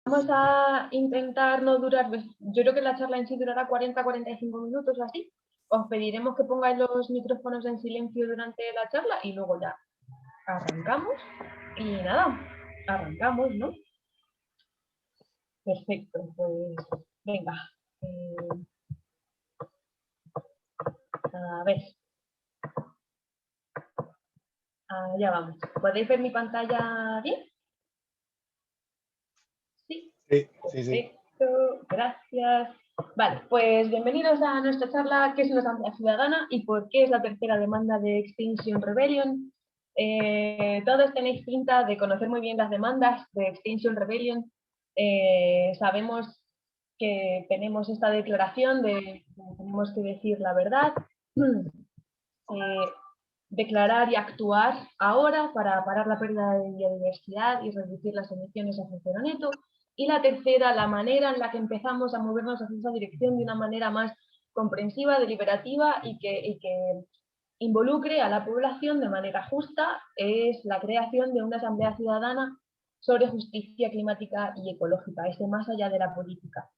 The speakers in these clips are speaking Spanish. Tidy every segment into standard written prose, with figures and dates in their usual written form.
Vamos a intentar no durar, yo creo que la charla en sí durará 40-45 minutos o así. Os pediremos que pongáis los micrófonos en silencio durante la charla y luego ya arrancamos. Y nada, arrancamos, ¿no? Perfecto, pues venga. A ver. Ya vamos. ¿Podéis ver mi pantalla bien? Sí. Sí. Perfecto, gracias. Vale, pues bienvenidos a nuestra charla ¿qué es una asamblea ciudadana y por qué es la tercera demanda de Extinction Rebellion? Todos tenéis pinta de conocer muy bien las demandas de Extinction Rebellion. Sabemos que tenemos esta declaración de que tenemos que decir la verdad, declarar y actuar ahora para parar la pérdida de biodiversidad y reducir las emisiones a cero neto. Y la tercera, la manera en la que empezamos a movernos hacia esa dirección de una manera más comprensiva, deliberativa y que involucre a la población de manera justa, es la creación de una asamblea ciudadana sobre justicia climática y ecológica, es más allá de la política.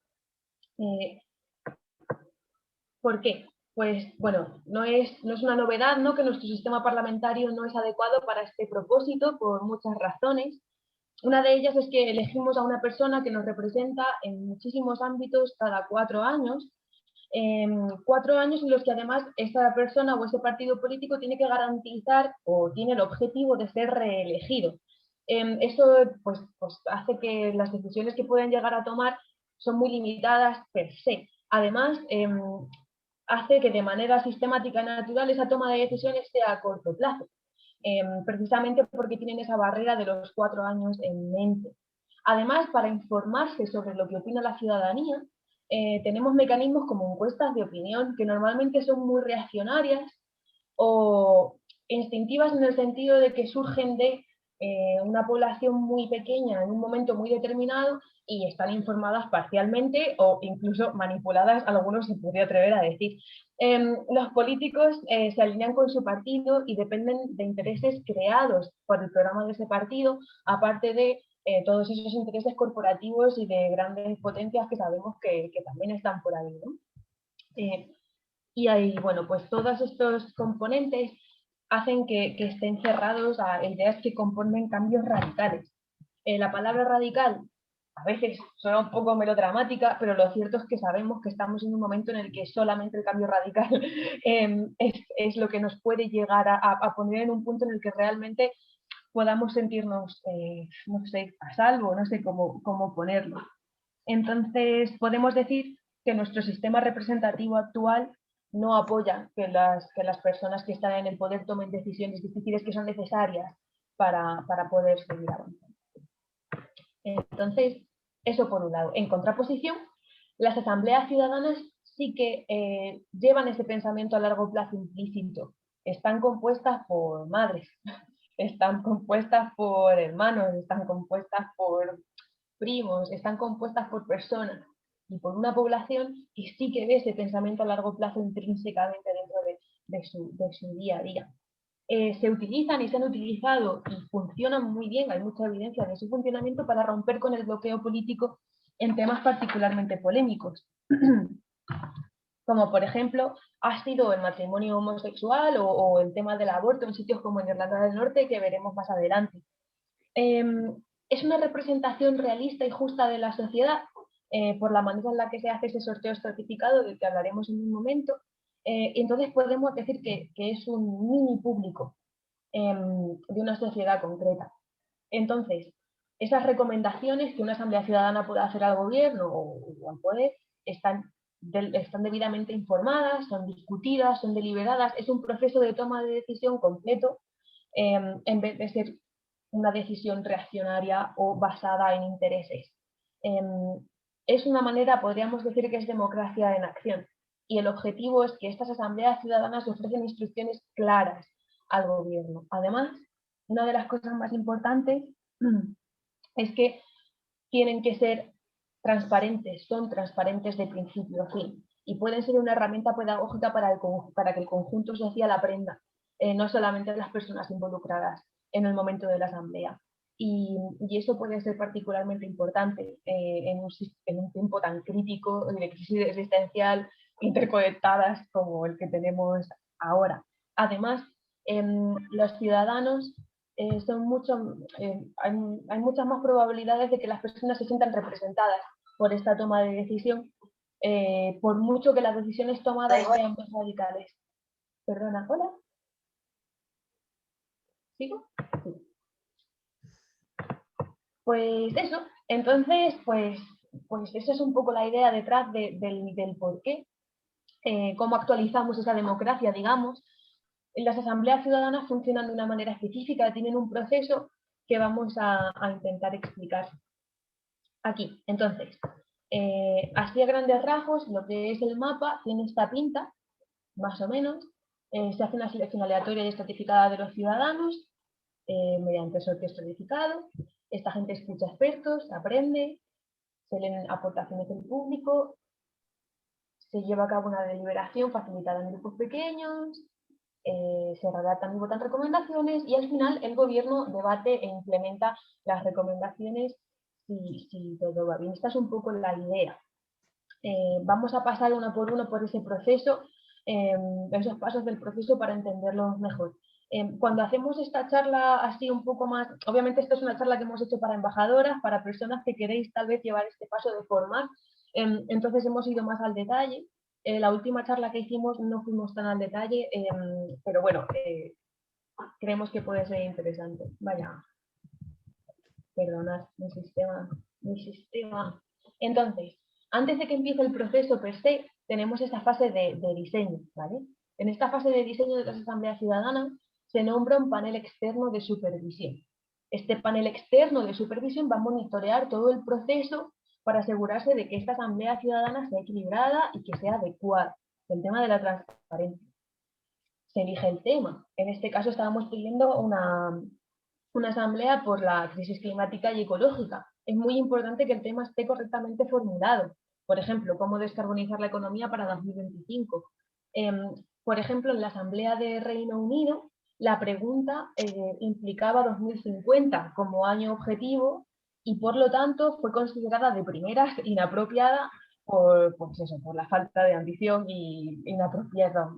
¿Por qué? Pues bueno, no es una novedad, ¿no?, que nuestro sistema parlamentario no es adecuado para este propósito por muchas razones. Una de ellas es que elegimos a una persona que nos representa en muchísimos ámbitos cada 4 años, 4 años en los que además esta persona o ese partido político tiene que garantizar o tiene el objetivo de ser reelegido. Eso pues hace que las decisiones que pueden llegar a tomar son muy limitadas per se. Además, hace que de manera sistemática y natural esa toma de decisiones sea a corto plazo, precisamente porque tienen esa barrera de los 4 años en mente. Además, para informarse sobre lo que opina la ciudadanía, tenemos mecanismos como encuestas de opinión que normalmente son muy reaccionarias o instintivas en el sentido de que surgen de una población muy pequeña en un momento muy determinado y están informadas parcialmente o incluso manipuladas, algunos se podría atrever a decir. Los políticos se alinean con su partido y dependen de intereses creados por el programa de ese partido, aparte de todos esos intereses corporativos y de grandes potencias que sabemos que también están por ahí, ¿no? Y ahí, bueno, pues todos estos componentes hacen que estén cerrados a ideas que componen cambios radicales. La palabra radical a veces suena un poco melodramática, pero lo cierto es que sabemos que estamos en un momento en el que solamente el cambio radical es lo que nos puede llegar a poner en un punto en el que realmente podamos sentirnos, no sé, a salvo, no sé cómo ponerlo. Entonces, podemos decir que nuestro sistema representativo actual no apoya que las personas que están en el poder tomen decisiones difíciles que son necesarias para poder seguir avanzando. Entonces, eso por un lado. En contraposición, las asambleas ciudadanas sí que llevan ese pensamiento a largo plazo implícito. Están compuestas por madres, están compuestas por hermanos, están compuestas por primos, están compuestas por personas y por una población que sí que ve ese pensamiento a largo plazo intrínsecamente dentro de su día a día. Se utilizan y se han utilizado y funcionan muy bien, hay mucha evidencia de su funcionamiento para romper con el bloqueo político en temas particularmente polémicos, como por ejemplo ha sido el matrimonio homosexual o el tema del aborto en sitios como en Irlanda del Norte, que veremos más adelante. Es una representación realista y justa de la sociedad por la manera en la que se hace ese sorteo estratificado del que hablaremos en un momento. Entonces podemos decir que es un mini público de una sociedad concreta. Entonces, esas recomendaciones que una asamblea ciudadana puede hacer al gobierno o al poder están debidamente informadas, son discutidas, son deliberadas, es un proceso de toma de decisión completo en vez de ser una decisión reaccionaria o basada en intereses. Es una manera, podríamos decir que es democracia en acción, y el objetivo es que estas asambleas ciudadanas ofrecen instrucciones claras al gobierno. Además, una de las cosas más importantes es que tienen que ser transparentes, son transparentes de principio a fin y pueden ser una herramienta pedagógica para que el conjunto social aprenda, no solamente las personas involucradas en el momento de la asamblea. y eso puede ser particularmente importante en un tiempo tan crítico de crisis existencial interconectadas como el que tenemos ahora. Además, los ciudadanos hay muchas más probabilidades de que las personas se sientan representadas por esta toma de decisión, por mucho que las decisiones tomadas sean más radicales. Perdona, ¿hola? ¿Sigo? Sí. Pues eso, entonces, pues esa es un poco la idea detrás del por qué, cómo actualizamos esa democracia, digamos. Las asambleas ciudadanas funcionan de una manera específica, tienen un proceso que vamos a intentar explicar aquí. Entonces, así a grandes rasgos, lo que es el mapa tiene esta pinta, más o menos. Se hace una selección aleatoria y estratificada de los ciudadanos mediante sorteo estratificado. Esta gente escucha expertos, aprende, se leen aportaciones del público, se lleva a cabo una deliberación facilitada en grupos pequeños, se redactan y votan recomendaciones y al final el gobierno debate e implementa las recomendaciones si todo va bien. Esta es un poco la idea. Vamos a pasar uno por ese proceso, esos pasos del proceso para entenderlo mejor. Cuando hacemos esta charla así un poco más, obviamente esto es una charla que hemos hecho para embajadoras, para personas que queréis tal vez llevar este paso de formar, entonces hemos ido más al detalle. La última charla que hicimos no fuimos tan al detalle, pero bueno, creemos que puede ser interesante. Vaya, perdonad, mi sistema. Entonces, antes de que empiece el proceso per se, tenemos esta fase de diseño, ¿vale? En esta fase de diseño de las asambleas ciudadanas se nombra un panel externo de supervisión. Este panel externo de supervisión va a monitorear todo el proceso para asegurarse de que esta asamblea ciudadana sea equilibrada y que sea adecuada. El tema de la transparencia. Se elige el tema. En este caso estábamos pidiendo una asamblea por la crisis climática y ecológica. Es muy importante que el tema esté correctamente formulado. Por ejemplo, cómo descarbonizar la economía para 2025. Por ejemplo, en la Asamblea de Reino Unido, la pregunta implicaba 2050 como año objetivo y por lo tanto fue considerada de primeras inapropiada pues eso, por la falta de ambición y inapropiado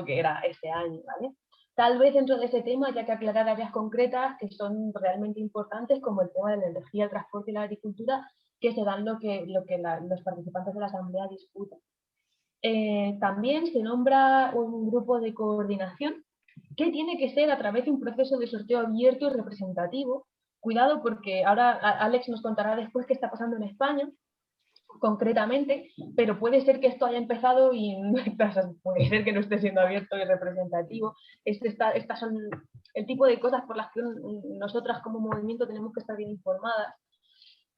que era ese año, ¿vale? Tal vez dentro de ese tema haya que aclarar áreas concretas que son realmente importantes, como el tema de la energía, el transporte y la agricultura, que serán lo que los participantes de la Asamblea discutan. También se nombra un grupo de coordinación que tiene que ser a través de un proceso de sorteo abierto y representativo. Cuidado porque ahora Alex nos contará después qué está pasando en España, concretamente, pero puede ser que esto haya empezado y puede ser que no esté siendo abierto y representativo. Estas son el tipo de cosas por las que nosotras como movimiento tenemos que estar bien informadas.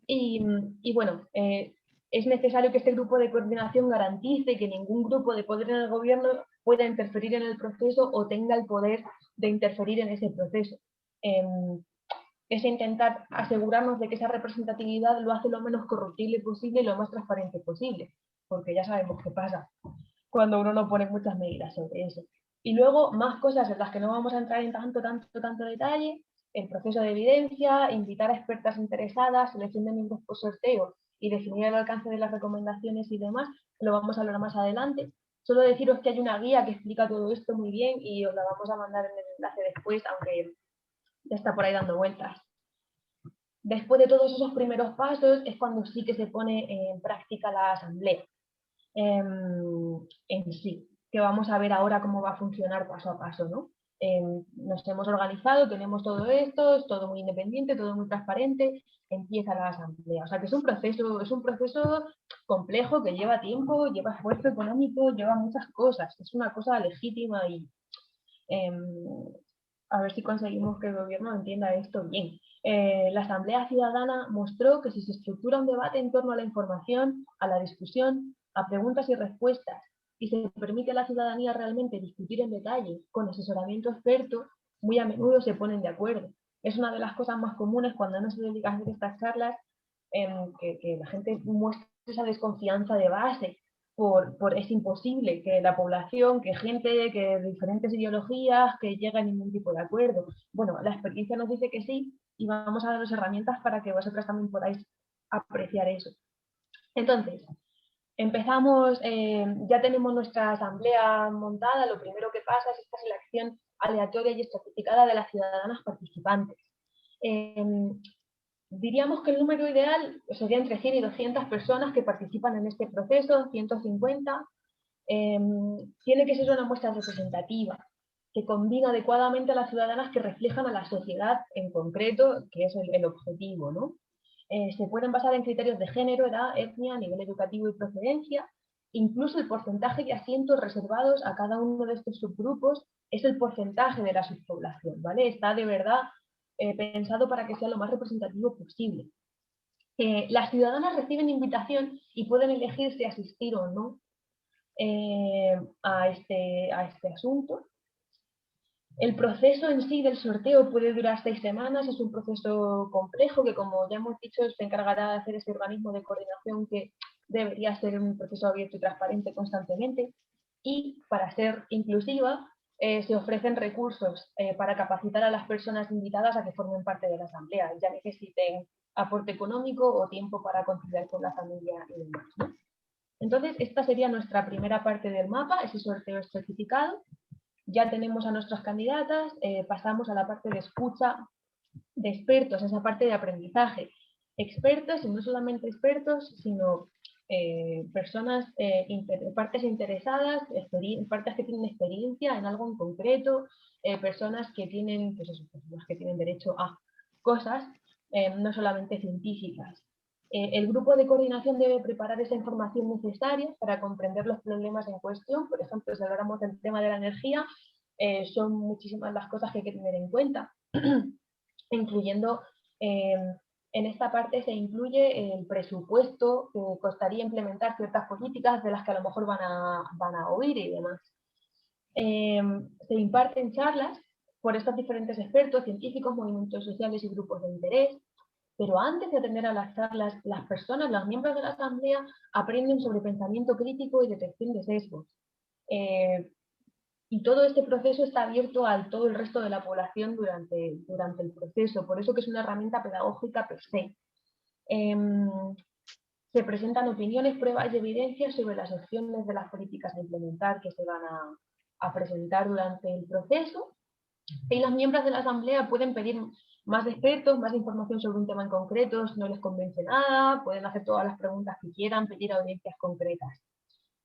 Y bueno, es necesario que este grupo de coordinación garantice que ningún grupo de poder en el gobierno pueda interferir en el proceso o tenga el poder de interferir en ese proceso. Es intentar asegurarnos de que esa representatividad lo hace lo menos corruptible posible y lo más transparente posible, porque ya sabemos qué pasa cuando uno no pone muchas medidas sobre eso. Y luego más cosas en las que no vamos a entrar en tanto detalle, el proceso de evidencia, invitar a expertas interesadas, selección de miembros por sorteo y definir el alcance de las recomendaciones y demás, lo vamos a hablar más adelante. Solo deciros que hay una guía que explica todo esto muy bien y os la vamos a mandar en el enlace después, aunque ya está por ahí dando vueltas. Después de todos esos primeros pasos es cuando sí que se pone en práctica la asamblea en sí, que vamos a ver ahora cómo va a funcionar paso a paso, ¿no? Nos hemos organizado, tenemos todo esto, es todo muy independiente, todo muy transparente, empieza la asamblea. O sea que es un proceso complejo que lleva tiempo, lleva esfuerzo económico, lleva muchas cosas. Es una cosa legítima y a ver si conseguimos que el gobierno entienda esto bien. La Asamblea Ciudadana mostró que si se estructura un debate en torno a la información, a la discusión, a preguntas y respuestas, y se permite a la ciudadanía realmente discutir en detalle, con asesoramiento experto, muy a menudo se ponen de acuerdo. Es una de las cosas más comunes cuando no se dedica a hacer estas charlas, que la gente muestra esa desconfianza de base, es imposible que la población, que gente, que diferentes ideologías, que llegue a ningún tipo de acuerdo. Bueno, la experiencia nos dice que sí, y vamos a daros herramientas para que vosotras también podáis apreciar eso. Entonces, empezamos, ya tenemos nuestra asamblea montada. Lo primero que pasa es esta selección aleatoria y estratificada de las ciudadanas participantes. Diríamos que el número ideal sería entre 100 y 200 personas que participan en este proceso, 150. Tiene que ser una muestra representativa, que combina adecuadamente a las ciudadanas que reflejan a la sociedad en concreto, que es el objetivo, ¿no? Se pueden basar en criterios de género, edad, etnia, nivel educativo y procedencia. Incluso el porcentaje de asientos reservados a cada uno de estos subgrupos es el porcentaje de la subpoblación, ¿vale? Está de verdad pensado para que sea lo más representativo posible. Las ciudadanas reciben invitación y pueden elegir si asistir o no a este asunto. El proceso en sí del sorteo puede durar 6 semanas, es un proceso complejo que, como ya hemos dicho, se encargará de hacer ese organismo de coordinación que debería ser un proceso abierto y transparente constantemente. Y para ser inclusiva, se ofrecen recursos para capacitar a las personas invitadas a que formen parte de la asamblea, ya necesiten aporte económico o tiempo para conciliar con la familia y demás, ¿no? Entonces, esta sería nuestra primera parte del mapa, ese sorteo certificado. Ya tenemos a nuestras candidatas, pasamos a la parte de escucha de expertos, esa parte de aprendizaje. Expertos, y no solamente expertos, sino personas, partes interesadas, partes que tienen experiencia en algo en concreto, personas que tienen, pues eso, personas que tienen derecho a cosas, no solamente científicas. El grupo de coordinación debe preparar esa información necesaria para comprender los problemas en cuestión. Por ejemplo, si habláramos del tema de la energía, son muchísimas las cosas que hay que tener en cuenta, incluyendo, en esta parte se incluye el presupuesto que costaría implementar ciertas políticas de las que a lo mejor van a oír y demás. Se imparten charlas por estos diferentes expertos, científicos, movimientos sociales y grupos de interés. Pero antes de atender a las charlas, las personas, los miembros de la asamblea, aprenden sobre pensamiento crítico y detección de sesgos. Y todo este proceso está abierto a todo el resto de la población durante el proceso, por eso que es una herramienta pedagógica per se. Se presentan opiniones, pruebas y evidencias sobre las opciones de las políticas a implementar que se van a presentar durante el proceso. Y los miembros de la asamblea pueden pedir más expertos, más información sobre un tema en concreto, si no les convence nada, pueden hacer todas las preguntas que quieran, pedir audiencias concretas.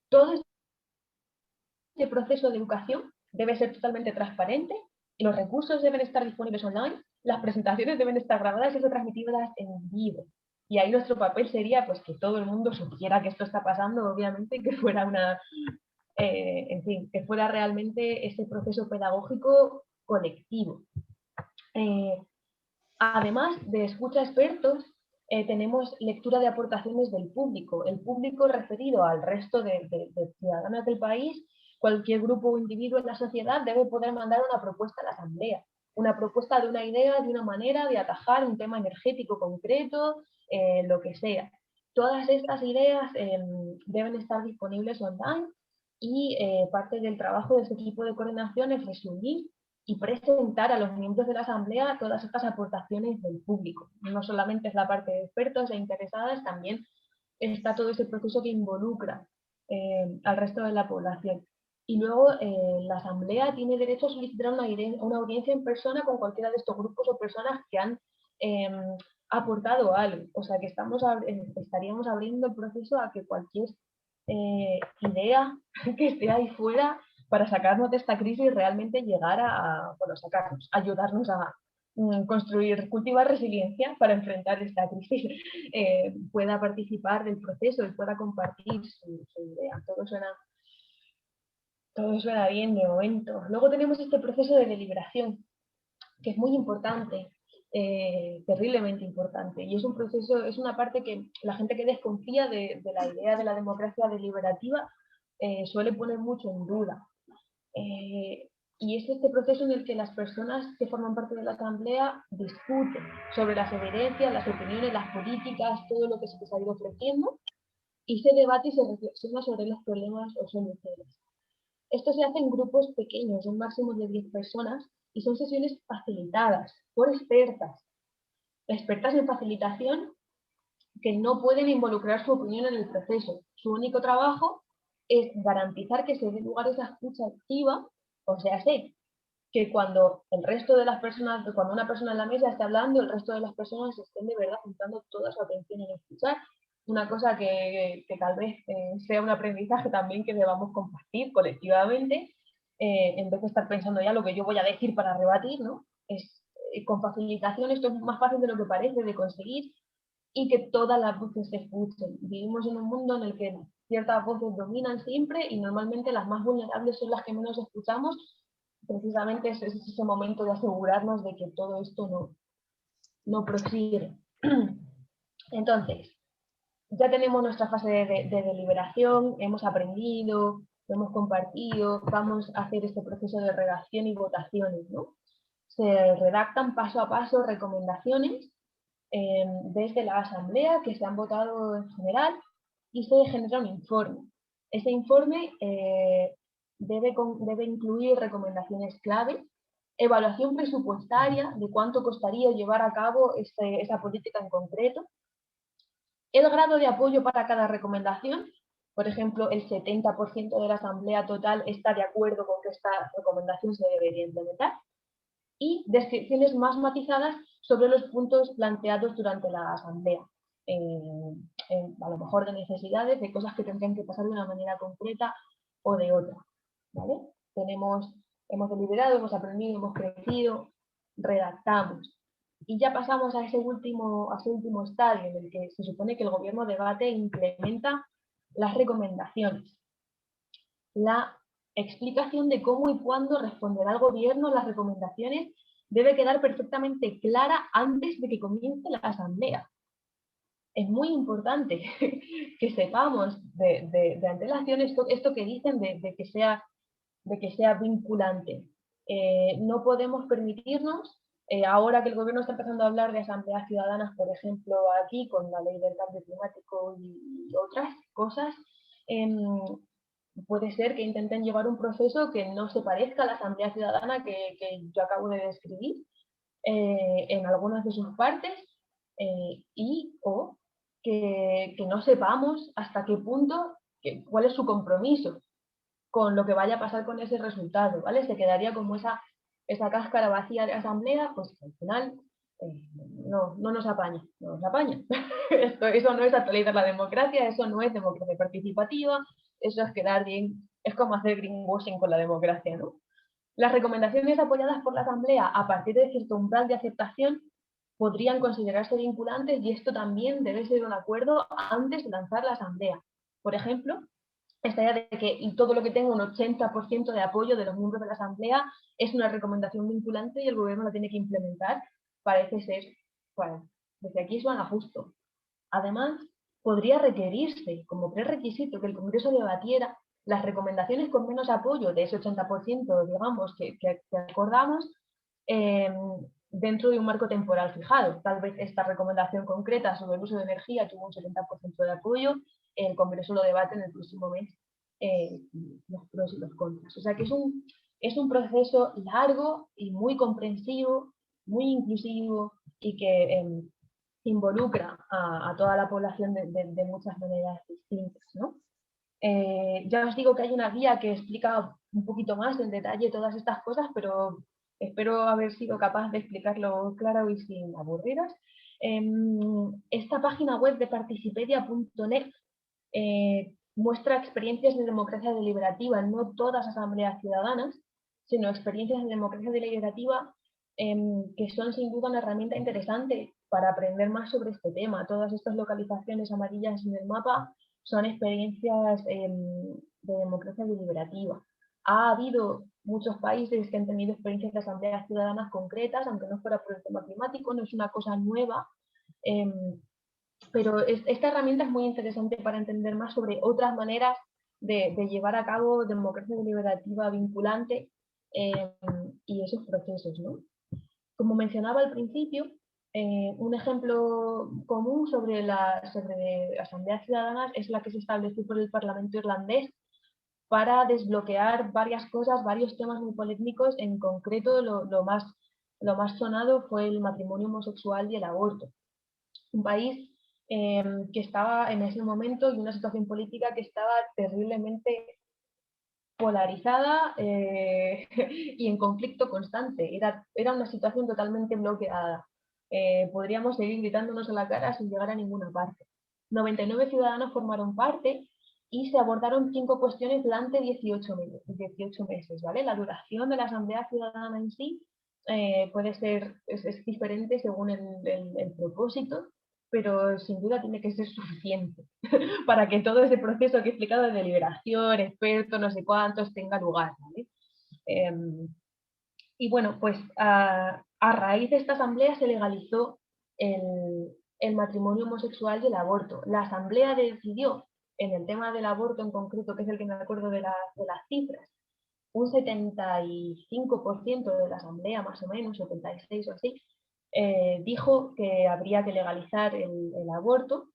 Todo este proceso de educación debe ser totalmente transparente, y los recursos deben estar disponibles online, las presentaciones deben estar grabadas y ser transmitidas en vivo. Y ahí nuestro papel sería pues que todo el mundo supiera que esto está pasando, obviamente, que fuera en fin, que fuera realmente ese proceso pedagógico colectivo. Además de escucha a expertos, tenemos lectura de aportaciones del público. El público referido al resto de ciudadanos del país, cualquier grupo o individuo en la sociedad debe poder mandar una propuesta a la asamblea. Una propuesta de una idea, de una manera de atajar un tema energético concreto, lo que sea. Todas estas ideas deben estar disponibles online y parte del trabajo de este equipo de coordinación es resumir y presentar a los miembros de la asamblea todas estas aportaciones del público. No solamente es la parte de expertos e interesadas, también está todo ese proceso que involucra al resto de la población. Y luego la asamblea tiene derecho a solicitar una audiencia en persona con cualquiera de estos grupos o personas que han aportado algo. O sea que estaríamos abriendo el proceso a que cualquier idea que esté ahí fuera para sacarnos de esta crisis realmente llegar bueno, sacarnos, ayudarnos a construir, cultivar resiliencia para enfrentar esta crisis, pueda participar del proceso y pueda compartir su idea. Todo suena bien de momento. Luego tenemos este proceso de deliberación, que es muy importante, terriblemente importante. Y es un proceso, es una parte que la gente que desconfía de la idea de la democracia deliberativa suele poner mucho en duda. Y es este proceso en el que las personas que forman parte de la asamblea discuten sobre las evidencias, las opiniones, las políticas, todo lo que se les ha ido ofreciendo, y se debate y se reflexiona sobre los problemas o soluciones. Esto se hace en grupos pequeños, un máximo de 10 personas, y son sesiones facilitadas por expertas. expertas en facilitación que no pueden involucrar su opinión en el proceso. Su único trabajo es garantizar que se dé lugar a esa escucha activa, o sea, sé que cuando el resto de las personas, cuando una persona en la mesa está hablando, el resto de las personas estén de verdad centrando toda su atención en escuchar. Una cosa que tal vez sea un aprendizaje también que debamos compartir colectivamente, en vez de estar pensando ya lo que yo voy a decir para rebatir, ¿no? Con facilitación esto es más fácil de lo que parece de conseguir y que todas las voces se escuchen. Vivimos en un mundo en el que ciertas voces dominan siempre y normalmente las más vulnerables son las que menos escuchamos. Precisamente es ese momento de asegurarnos de que todo esto no prosigue. Entonces, ya tenemos nuestra fase de deliberación, hemos aprendido, hemos compartido, vamos a hacer este proceso de redacción y votaciones, ¿no? Se redactan paso a paso recomendaciones desde la asamblea que se han votado en general y se genera un informe. Ese informe debe incluir recomendaciones clave, evaluación presupuestaria de cuánto costaría llevar a cabo esa política en concreto, el grado de apoyo para cada recomendación. Por ejemplo, el 70% de la asamblea total está de acuerdo con que esta recomendación se debería implementar, y descripciones más matizadas sobre los puntos planteados durante la asamblea. A lo mejor de necesidades, de cosas que tendrían que pasar de una manera concreta o de otra. ¿Vale? Hemos deliberado, hemos aprendido, hemos crecido, redactamos. Y ya pasamos a ese último estadio en el que se supone que el gobierno debate e implementa las recomendaciones. La explicación de cómo y cuándo responderá el gobierno las recomendaciones debe quedar perfectamente clara antes de que comience la asamblea. Es muy importante que sepamos de antelación esto que dicen de que sea vinculante. No podemos permitirnos, ahora que el gobierno está empezando a hablar de asambleas ciudadanas, por ejemplo, aquí con la ley del cambio climático y otras cosas, puede ser que intenten llevar un proceso que no se parezca a la asamblea ciudadana que yo acabo de describir en algunas de sus partes o que no sepamos hasta qué punto, cuál es su compromiso con lo que vaya a pasar con ese resultado, ¿vale? Se quedaría como esa cáscara vacía de asamblea, pues al final no nos apaña, no nos apaña. Eso no es actualizar la democracia, eso no es democracia participativa, eso es quedar bien, es como hacer greenwashing con la democracia, ¿no? Las recomendaciones apoyadas por la asamblea a partir de cierto umbral de aceptación podrían considerarse vinculantes y esto también debe ser un acuerdo antes de lanzar la asamblea. Por ejemplo, esta idea de que todo lo que tenga un 80% de apoyo de los miembros de la asamblea es una recomendación vinculante y el gobierno la tiene que implementar, parece ser, bueno, desde aquí suena justo. Además, podría requerirse como prerequisito que el Congreso debatiera las recomendaciones con menos apoyo de ese 80%, digamos, que acordamos, dentro de un marco temporal fijado. Tal vez esta recomendación concreta sobre el uso de energía tuvo un 70% de apoyo, el Congreso lo debate en el próximo mes, los pros y los contras. O sea que es un proceso largo y muy comprensivo, muy inclusivo y que involucra a toda la población de muchas maneras distintas, ¿no? Ya os digo que hay una guía que explica un poquito más en detalle todas estas cosas, pero espero haber sido capaz de explicarlo claro y sin aburriros. Esta página web de participedia.net muestra experiencias de democracia deliberativa, no todas asambleas ciudadanas, sino experiencias de democracia deliberativa que son sin duda una herramienta interesante para aprender más sobre este tema. Todas estas localizaciones amarillas en el mapa son experiencias de democracia deliberativa. Ha habido muchos países que han tenido experiencias de asambleas ciudadanas concretas, aunque no fuera por el tema climático, no es una cosa nueva, pero esta herramienta es muy interesante para entender más sobre otras maneras de llevar a cabo democracia deliberativa vinculante y esos procesos, ¿no? Como mencionaba al principio, un ejemplo común sobre asambleas ciudadanas es la que se estableció por el Parlamento irlandés para desbloquear varias cosas, varios temas muy polémicos, en concreto lo más Lo más sonado fue el matrimonio homosexual y el aborto. Un país que estaba en ese momento y una situación política que estaba terriblemente polarizada y en conflicto constante. Era una situación totalmente bloqueada. Podríamos seguir gritándonos a la cara sin llegar a ninguna parte. 99 ciudadanos formaron parte y se abordaron 5 cuestiones durante 18 meses, ¿vale? La duración de la Asamblea Ciudadana en sí puede ser, es diferente según el propósito, pero sin duda tiene que ser suficiente para que todo ese proceso que he explicado de deliberación, expertos, no sé cuántos, tenga lugar, ¿vale? Y bueno, pues a raíz de esta asamblea se legalizó el matrimonio homosexual y el aborto. La asamblea decidió, en el tema del aborto en concreto, que es el que me acuerdo de las cifras, un 75% de la asamblea, más o menos, 76 o así, dijo que habría que legalizar el aborto.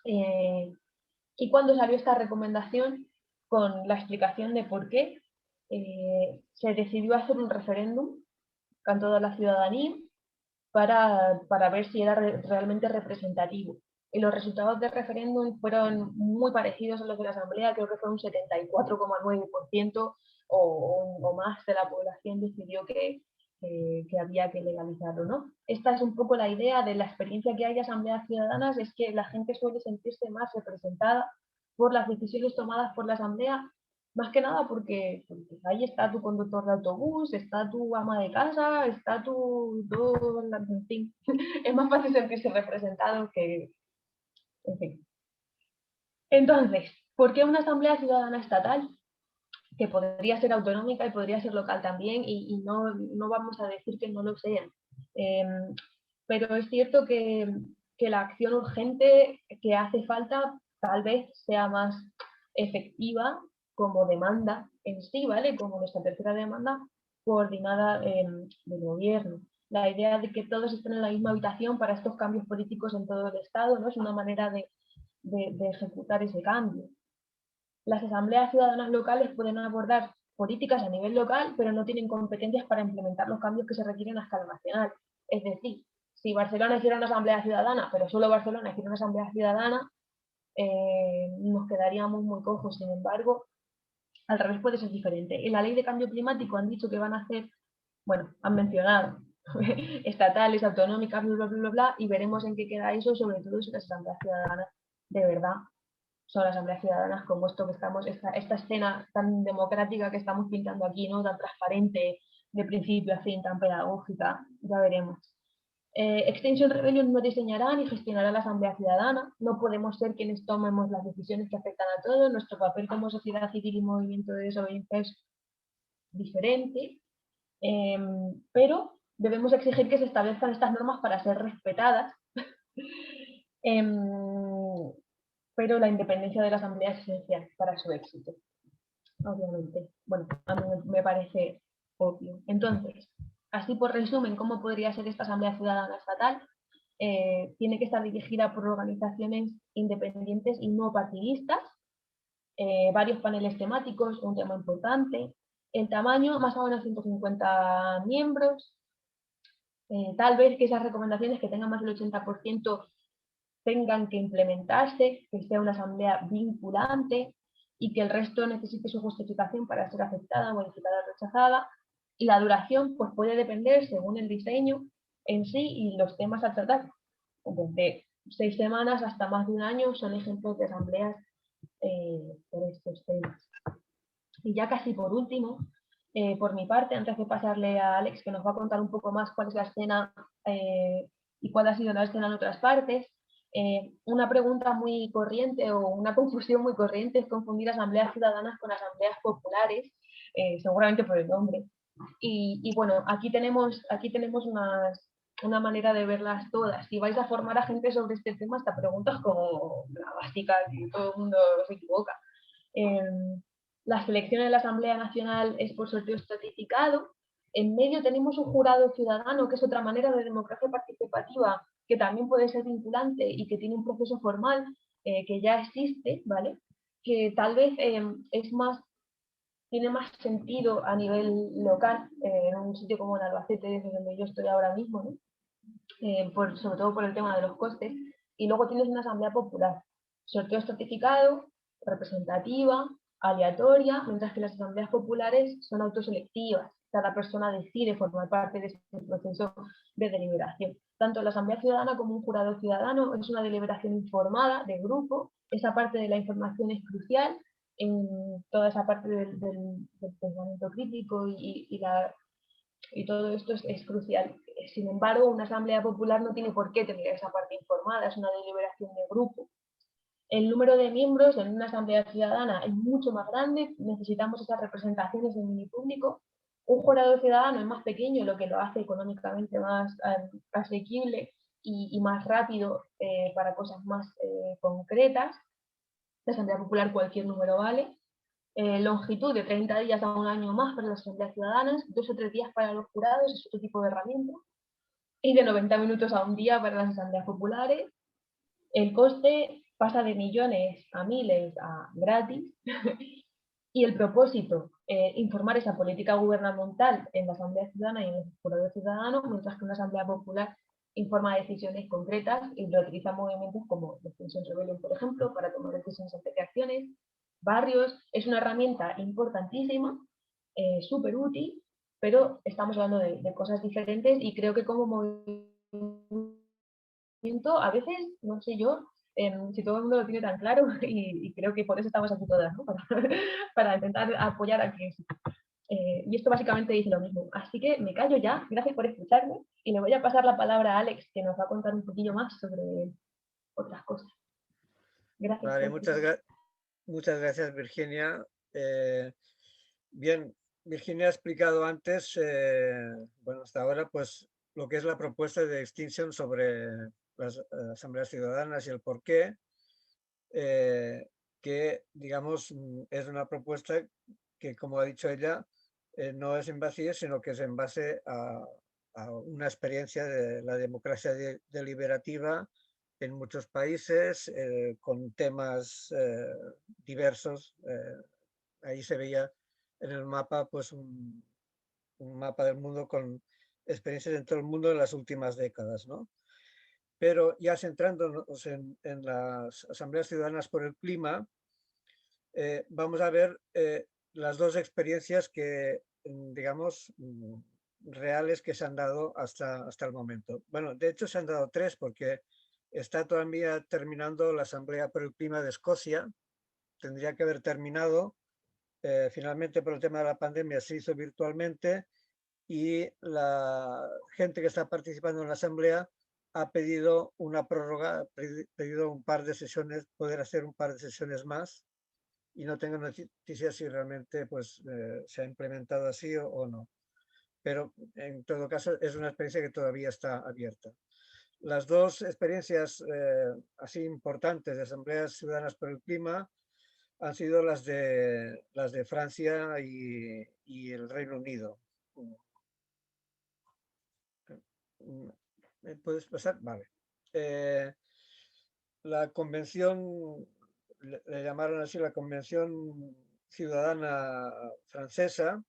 Y cuando salió esta recomendación, con la explicación de por qué, se decidió hacer un referéndum con toda la ciudadanía para ver si era realmente representativo. Y los resultados del referéndum fueron muy parecidos a los de la Asamblea, creo que fue un 74,9% o más de la población decidió que había que legalizarlo, ¿no? Esta es un poco la idea de la experiencia que hay de asambleas ciudadanas, es que la gente suele sentirse más representada por las decisiones tomadas por la asamblea, más que nada porque ahí está tu conductor de autobús, está tu ama de casa, está en fin, es más fácil sentirse representado que, en fin. Entonces, ¿por qué una asamblea ciudadana estatal? Que podría ser autonómica y podría ser local también, y no vamos a decir que no lo sean. Eh, pero es cierto que la acción urgente que hace falta tal vez sea más efectiva como demanda en sí, ¿vale? Como nuestra tercera demanda coordinada del gobierno. La idea de que todos estén en la misma habitación para estos cambios políticos en todo el Estado, ¿no? Es una manera de ejecutar ese cambio. Las asambleas ciudadanas locales pueden abordar políticas a nivel local, pero no tienen competencias para implementar los cambios que se requieren a escala nacional. Es decir, si Barcelona hiciera una asamblea ciudadana, pero solo Barcelona hiciera una asamblea ciudadana, nos quedaríamos muy cojos. Sin embargo, al revés puede ser diferente. En la ley de cambio climático han dicho que van a hacer, bueno, han mencionado estatales, autonómicas, bla, bla, bla, bla, y veremos en qué queda eso, sobre todo si las asambleas ciudadanas de verdad son las asambleas ciudadanas como esto que estamos, esta escena tan democrática que estamos pintando aquí, ¿no? Tan transparente, de principio a fin, tan pedagógica, ya veremos. Extinction Rebellion no diseñará ni gestionará la asamblea ciudadana, no podemos ser quienes tomemos las decisiones que afectan a todos, nuestro papel como sociedad civil y movimiento de desobediencia es diferente, pero debemos exigir que se establezcan estas normas para ser respetadas. Pero la independencia de la asamblea es esencial para su éxito, obviamente. Bueno, a mí me parece obvio. Entonces, así por resumen, ¿cómo podría ser esta asamblea ciudadana estatal? Tiene que estar dirigida por organizaciones independientes y no partidistas, varios paneles temáticos, un tema importante, el tamaño, más o menos 150 miembros, tal vez que esas recomendaciones que tengan más del 80% tengan que implementarse, que sea una asamblea vinculante y que el resto necesite su justificación para ser aceptada, modificada o rechazada. Y la duración pues puede depender según el diseño en sí y los temas a tratar. Desde 6 semanas hasta más de un año son ejemplos de asambleas por estos temas. Y ya casi por último, por mi parte, antes de pasarle a Alex, que nos va a contar un poco más cuál es la escena y cuál ha sido la escena en otras partes, una pregunta muy corriente o una confusión muy corriente es confundir asambleas ciudadanas con asambleas populares, seguramente por el nombre. Y bueno, aquí tenemos una manera de verlas todas. Si vais a formar a gente sobre este tema, esta pregunta es como la básica que todo el mundo se equivoca. La selección de la Asamblea Nacional es por sorteo estratificado. En medio tenemos un jurado ciudadano, que es otra manera de democracia participativa, que también puede ser vinculante y que tiene un proceso formal que ya existe, ¿vale? Que tal vez es más tiene más sentido a nivel local, en un sitio como en Albacete, desde donde yo estoy ahora mismo, ¿no? Sobre todo por el tema de los costes. Y luego tienes una asamblea popular, sorteo estratificado, representativa, aleatoria, mientras que las asambleas populares son autoselectivas. Cada persona decide formar parte de ese proceso de deliberación. Tanto la asamblea ciudadana como un jurado ciudadano es una deliberación informada de grupo. Esa parte de la información es crucial en toda esa parte del pensamiento crítico y todo esto es crucial. Sin embargo, una asamblea popular no tiene por qué tener esa parte informada, es una deliberación de grupo. El número de miembros en una asamblea ciudadana es mucho más grande, necesitamos esas representaciones en mini público. Un jurado ciudadano es más pequeño, lo que lo hace económicamente más asequible y más rápido para cosas más concretas. La asamblea popular cualquier número vale. Longitud de 30 días a un año más para las asambleas ciudadanas, 2 o 3 días para los jurados, es otro tipo de herramienta, y de 90 minutos a un día para las asambleas populares. El coste pasa de millones a miles a gratis, y el propósito, informar esa política gubernamental en la asamblea ciudadana y en el jurado ciudadano, mientras que una asamblea popular informa decisiones concretas y lo utiliza movimientos como Extinction Rebellion, por ejemplo, para tomar decisiones sobre qué acciones. Barrios es una herramienta importantísima, súper útil, pero estamos hablando de cosas diferentes y creo que como movimiento a veces, no sé yo, si todo el mundo lo tiene tan claro y creo que por eso estamos aquí todas, ¿no? Para intentar apoyar a que y esto básicamente dice lo mismo. Así que me callo ya, gracias por escucharme y le voy a pasar la palabra a Alex, que nos va a contar un poquillo más sobre otras cosas. Gracias por Vale, escucharme. muchas gracias, Virginia. Bien, Virginia ha explicado antes, bueno, hasta ahora, pues lo que es la propuesta de Extinction sobre las asambleas ciudadanas y el porqué, que, digamos, es una propuesta que, como ha dicho ella, no es en vacío, sino que es en base a una experiencia de la democracia deliberativa en muchos países, con temas diversos. Ahí se veía en el mapa, pues un mapa del mundo con experiencias en todo el mundo en las últimas décadas, ¿no? Pero ya centrándonos en las asambleas ciudadanas por el clima, vamos a ver las dos experiencias que, digamos, reales que se han dado hasta el momento. Bueno, de hecho se han dado tres, porque está todavía terminando la Asamblea por el Clima de Escocia. Tendría que haber terminado. Finalmente, por el tema de la pandemia, se hizo virtualmente y la gente que está participando en la Asamblea ha pedido una prórroga, ha pedido un par de sesiones, poder hacer un par de sesiones más, y no tengo noticias si realmente pues, se ha implementado así o no. Pero en todo caso es una experiencia que todavía está abierta. Las dos experiencias así importantes de asambleas ciudadanas por el clima han sido las de Francia y el Reino Unido. ¿Me puedes pasar? Vale. La convención, le llamaron así la Convención Ciudadana Francesa.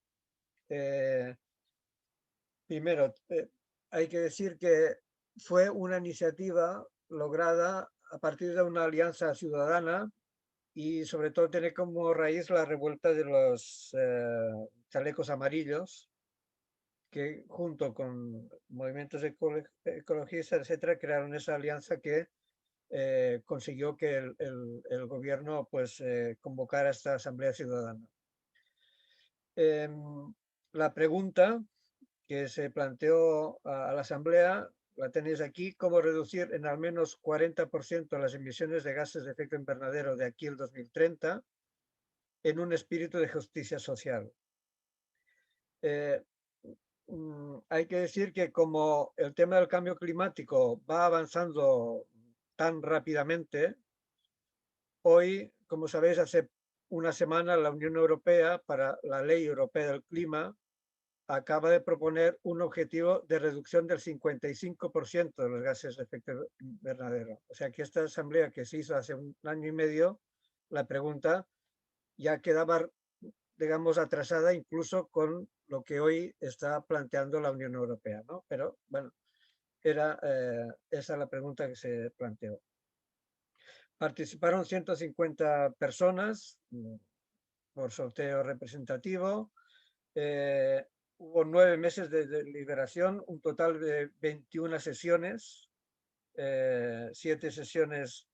Primero, hay que decir que fue una iniciativa lograda a partir de una alianza ciudadana y sobre todo tiene como raíz la revuelta de los chalecos amarillos, que junto con movimientos ecologistas, etcétera, crearon esa alianza que consiguió que el gobierno pues, convocara esta Asamblea Ciudadana. La pregunta que se planteó a la Asamblea, la tenéis aquí: cómo reducir en al menos 40% las emisiones de gases de efecto invernadero de aquí al 2030 en un espíritu de justicia social. Hay que decir que como el tema del cambio climático va avanzando tan rápidamente, hoy, como sabéis, hace una semana la Unión Europea, para la Ley Europea del Clima, acaba de proponer un objetivo de reducción del 55% de los gases de efecto invernadero. O sea que esta asamblea que se hizo hace un año y medio, la pregunta ya quedaba digamos, atrasada incluso con lo que hoy está planteando la Unión Europea, ¿no? Pero bueno, era esa la pregunta que se planteó. Participaron 150 personas por sorteo representativo. Hubo 9 meses de deliberación, un total de 21 sesiones, 7 sesiones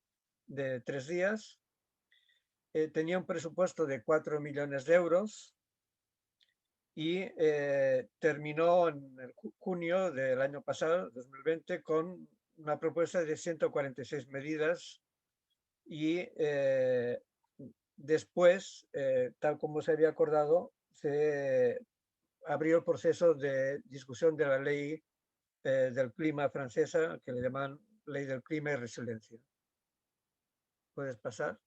de 3 días. Tenía un presupuesto de 4 millones de euros y terminó en el junio del año pasado, 2020, con una propuesta de 146 medidas y después, tal como se había acordado, se abrió el proceso de discusión de la ley del clima francesa, que le llaman Ley del Clima y Resiliencia. ¿Puedes pasar?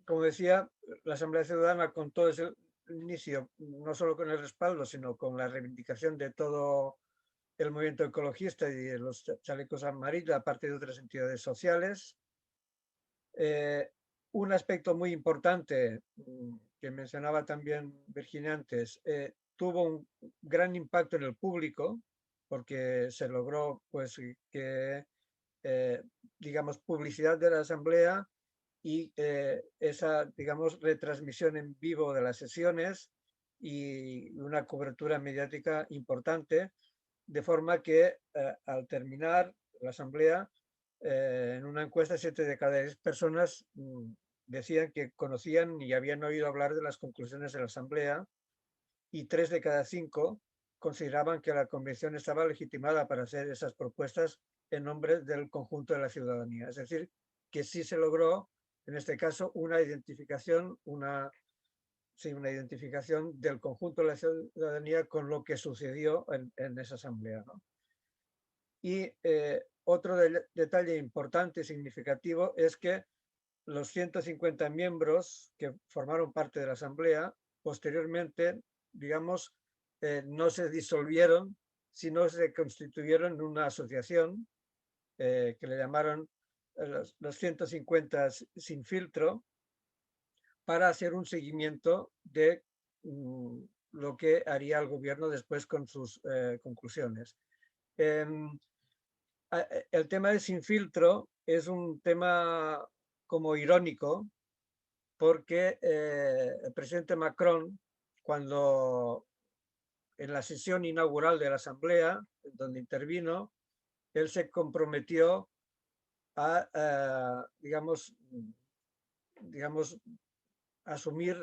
Como decía, la Asamblea Ciudadana contó desde el inicio, no solo con el respaldo, sino con la reivindicación de todo el movimiento ecologista y de los chalecos amarillos, aparte de otras entidades sociales. Un aspecto muy importante que mencionaba también Virginia antes, tuvo un gran impacto en el público porque se logró pues que digamos publicidad de la asamblea y esa digamos retransmisión en vivo de las sesiones y una cobertura mediática importante, de forma que al terminar la asamblea, en una encuesta 7 de cada 10 personas decían que conocían y habían oído hablar de las conclusiones de la asamblea y 3 de cada 5 consideraban que la convención estaba legitimada para hacer esas propuestas en nombre del conjunto de la ciudadanía. Es decir, que sí se logró, en este caso, una identificación, una identificación del conjunto de la ciudadanía con lo que sucedió en esa asamblea, ¿no? Y otro detalle importante y significativo es que los 150 miembros que formaron parte de la asamblea, posteriormente, digamos, no se disolvieron, sino se constituyeron en una asociación que le llamaron los 150 sin filtro, para hacer un seguimiento de lo que haría el gobierno después con sus conclusiones. El tema de sin filtro es un tema como irónico, porque el presidente Macron, cuando en la sesión inaugural de la Asamblea, donde intervino, él se comprometió a digamos, asumir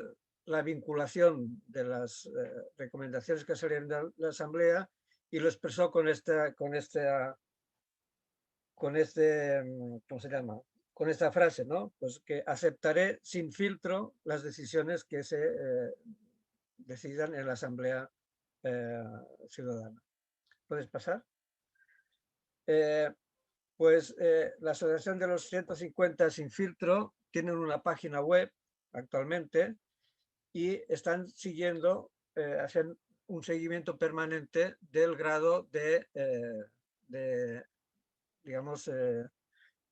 la vinculación de las recomendaciones que salieron de la Asamblea y lo expresó con ¿cómo se llama? Con esta frase, ¿no? Pues que aceptaré sin filtro las decisiones que se decidan en la Asamblea Ciudadana. ¿Puedes pasar? La Asociación de los 150 sin filtro tienen una página web actualmente y están siguiendo, hacen un seguimiento permanente del grado de digamos,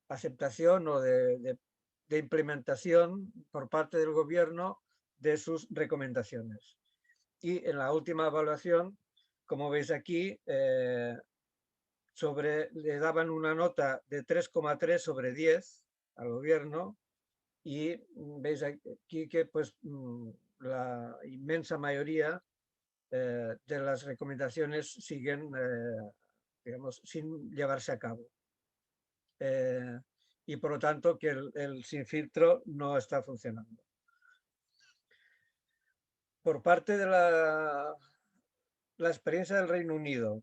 aceptación o de implementación por parte del gobierno de sus recomendaciones. Y en la última evaluación, como veis aquí, le daban una nota de 3,3 sobre 10 al gobierno y veis aquí que pues, la inmensa mayoría de las recomendaciones siguen, digamos, sin llevarse a cabo. Y por lo tanto que el sin filtro no está funcionando. Por parte de la experiencia del Reino Unido,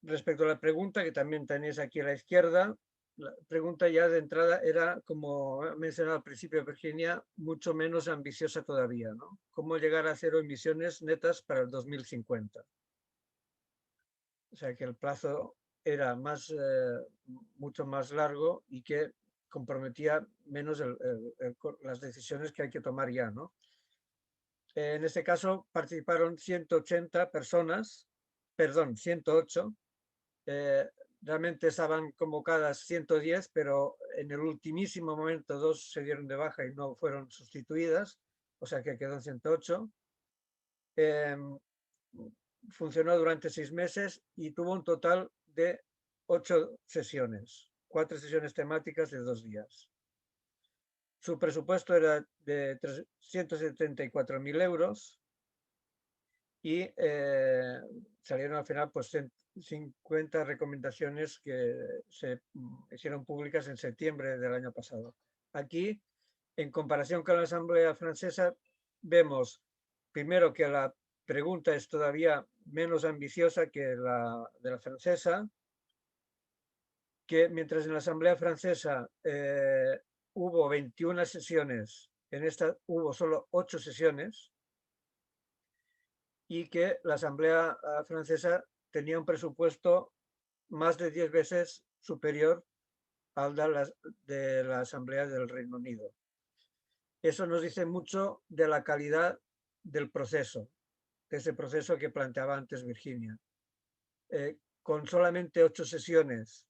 respecto a la pregunta que también tenéis aquí a la izquierda, la pregunta ya de entrada era, como he mencionado al principio, Virginia, mucho menos ambiciosa todavía, ¿no? ¿Cómo llegar a 0 emisiones netas para el 2050? O sea que el plazo era mucho más largo y que comprometía menos las decisiones que hay que tomar ya, ¿no? En este caso participaron 180 personas, perdón, 108, realmente estaban convocadas 110, pero en el ultimísimo momento 2 se dieron de baja y no fueron sustituidas, o sea que quedó en 108. Funcionó durante 6 meses y tuvo un total de 8 sesiones, 4 sesiones temáticas de 2 días. Su presupuesto era de 374.000 euros y salieron al final pues 50 recomendaciones que se hicieron públicas en septiembre del año pasado. Aquí, en comparación con la Asamblea Francesa, vemos primero que la pregunta es todavía menos ambiciosa que la de la francesa, que mientras en la Asamblea Francesa hubo 21 sesiones, en esta hubo solo 8 sesiones, y que la Asamblea Francesa tenía un presupuesto más de 10 veces superior al de la Asamblea del Reino Unido. Eso nos dice mucho de la calidad del proceso, de ese proceso que planteaba antes Virginia. Con solamente 8 sesiones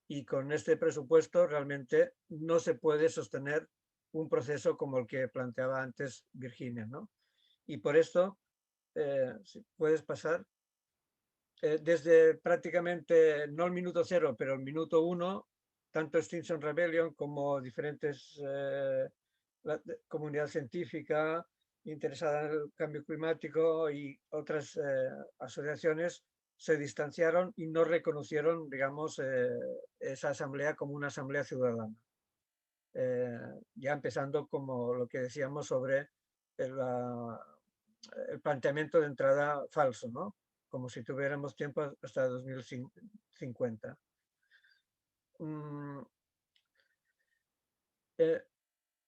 y con este presupuesto realmente no se puede sostener un proceso como el que planteaba antes Virginia, ¿no? Y por esto, si puedes pasar, desde prácticamente, no el minuto 0, pero el minuto 1, tanto Extinction Rebellion como diferentes comunidad científica interesada en el cambio climático y otras asociaciones se distanciaron y no reconocieron, digamos, esa asamblea como una asamblea ciudadana. Ya empezando como lo que decíamos sobre el planteamiento de entrada falso, ¿no? Como si tuviéramos tiempo hasta 2050.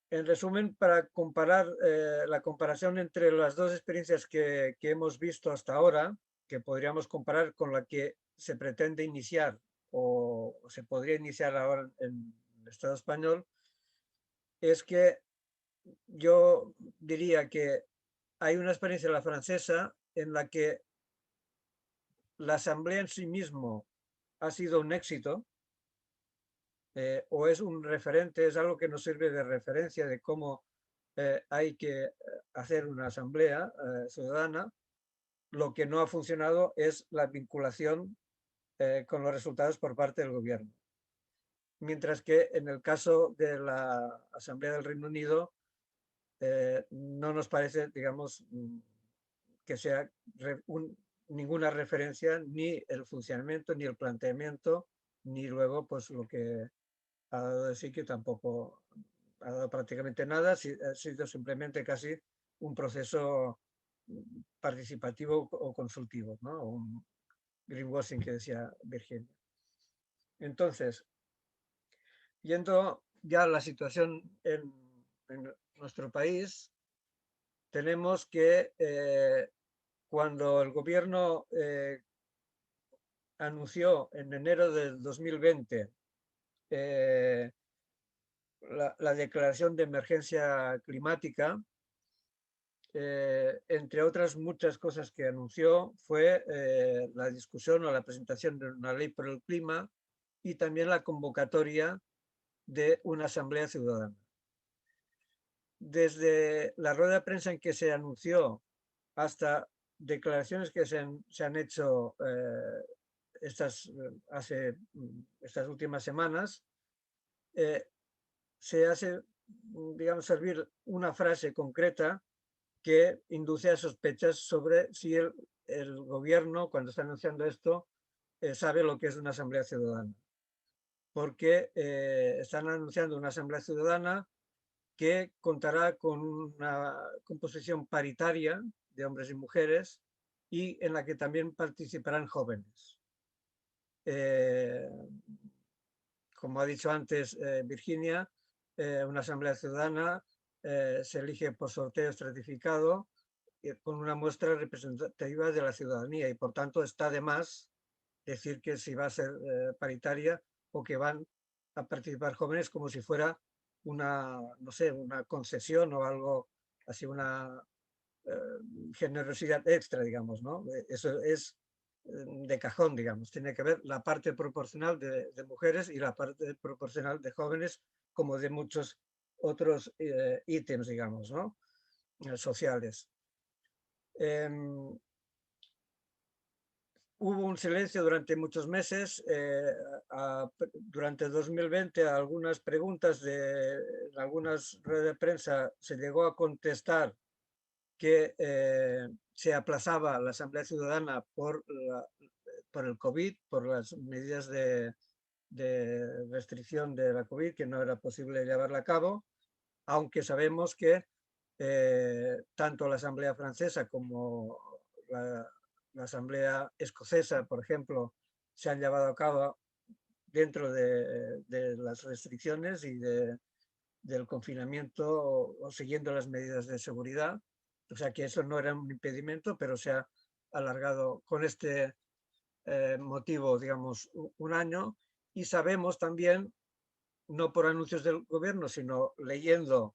En resumen, para comparar la comparación entre las dos experiencias que hemos visto hasta ahora, que podríamos comparar con la que se pretende iniciar o se podría iniciar ahora en el Estado español, es que yo diría que hay una experiencia, la francesa, en la que la asamblea en sí mismo ha sido un éxito, o es un referente, es algo que nos sirve de referencia de cómo hay que hacer una asamblea ciudadana. Lo que no ha funcionado es la vinculación con los resultados por parte del gobierno. Mientras que en el caso de la Asamblea del Reino Unido, no nos parece, digamos, que sea ninguna referencia, ni el funcionamiento, ni el planteamiento, ni luego pues lo que ha dado de sí, que tampoco ha dado prácticamente nada, ha sido simplemente casi un proceso participativo o consultivo, ¿no? Un greenwashing que decía Virginia. Entonces, yendo ya a la situación en nuestro país, tenemos que cuando el gobierno anunció en enero del 2020 la declaración de emergencia climática, entre otras muchas cosas que anunció, fue la discusión o la presentación de una ley por el clima y también la convocatoria de una asamblea ciudadana. Desde la rueda de prensa en que se anunció hasta declaraciones que se han hecho estas últimas semanas, se hace, digamos, servir una frase concreta que induce a sospechas sobre si el gobierno, cuando está anunciando esto, sabe lo que es una asamblea ciudadana. Porque están anunciando una asamblea ciudadana que contará con una composición paritaria de hombres y mujeres y en la que también participarán jóvenes. Como ha dicho antes Virginia, una asamblea ciudadana se elige por sorteo estratificado con una muestra representativa de la ciudadanía y por tanto está de más decir que si va a ser paritaria o que van a participar jóvenes como si fuera una, no sé, una concesión o algo así, una generosidad extra, digamos, ¿no? Eso es de cajón, digamos. Tiene que haber la parte proporcional de mujeres y la parte proporcional de jóvenes, como de muchos otros ítems, digamos, ¿no? Sociales. Hubo un silencio durante muchos meses. Durante 2020, a algunas preguntas en algunas redes de prensa se llegó a contestar que se aplazaba la Asamblea Ciudadana por el COVID, por las medidas de restricción de la COVID, que no era posible llevarla a cabo, aunque sabemos que tanto la Asamblea Francesa como la Asamblea Escocesa, por ejemplo, se han llevado a cabo dentro de las restricciones y del confinamiento o siguiendo las medidas de seguridad. O sea que eso no era un impedimento, pero se ha alargado con este motivo, digamos, un año. Y sabemos también, no por anuncios del gobierno, sino leyendo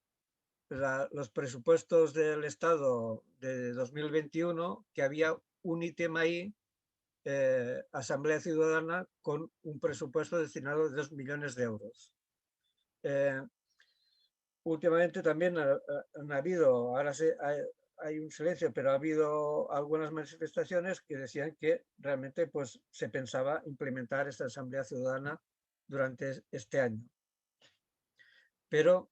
los presupuestos del Estado de 2021, que había un ítem ahí, Asamblea Ciudadana, con un presupuesto destinado a 2 millones de euros. Últimamente también han habido, ahora hay un silencio, pero ha habido algunas manifestaciones que decían que realmente pues, se pensaba implementar esta Asamblea Ciudadana durante este año. Pero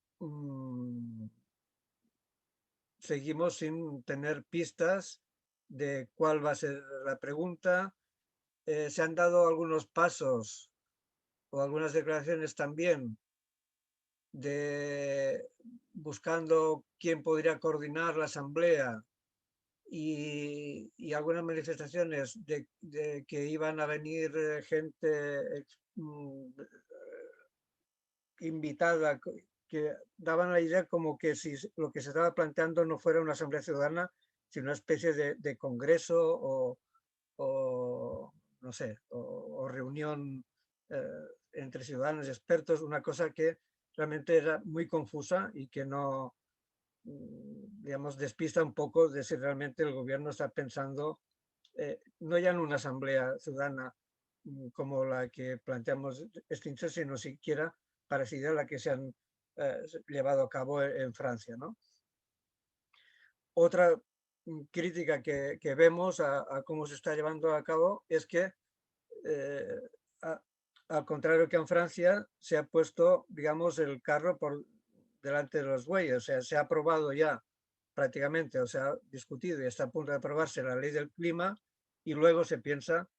seguimos sin tener pistas de cuál va a ser la pregunta. Se han dado algunos pasos o algunas declaraciones también de buscando quién podría coordinar la asamblea y algunas manifestaciones de que iban a venir gente invitada, que daban la idea como que si lo que se estaba planteando no fuera una asamblea ciudadana, sino una especie de congreso o no sé, o reunión entre ciudadanos y expertos, una cosa que realmente era muy confusa y que no, digamos, despista un poco de si realmente el gobierno está pensando, no ya en una asamblea ciudadana como la que planteamos extinción, sino siquiera parecida a la que se han llevado a cabo en Francia, ¿no? Otra crítica que vemos a cómo se está llevando a cabo es que al contrario que en Francia, se ha puesto, digamos, el carro por delante de los bueyes. O sea, se ha aprobado ya prácticamente, o sea, discutido y está a punto de aprobarse la ley del clima y luego se piensa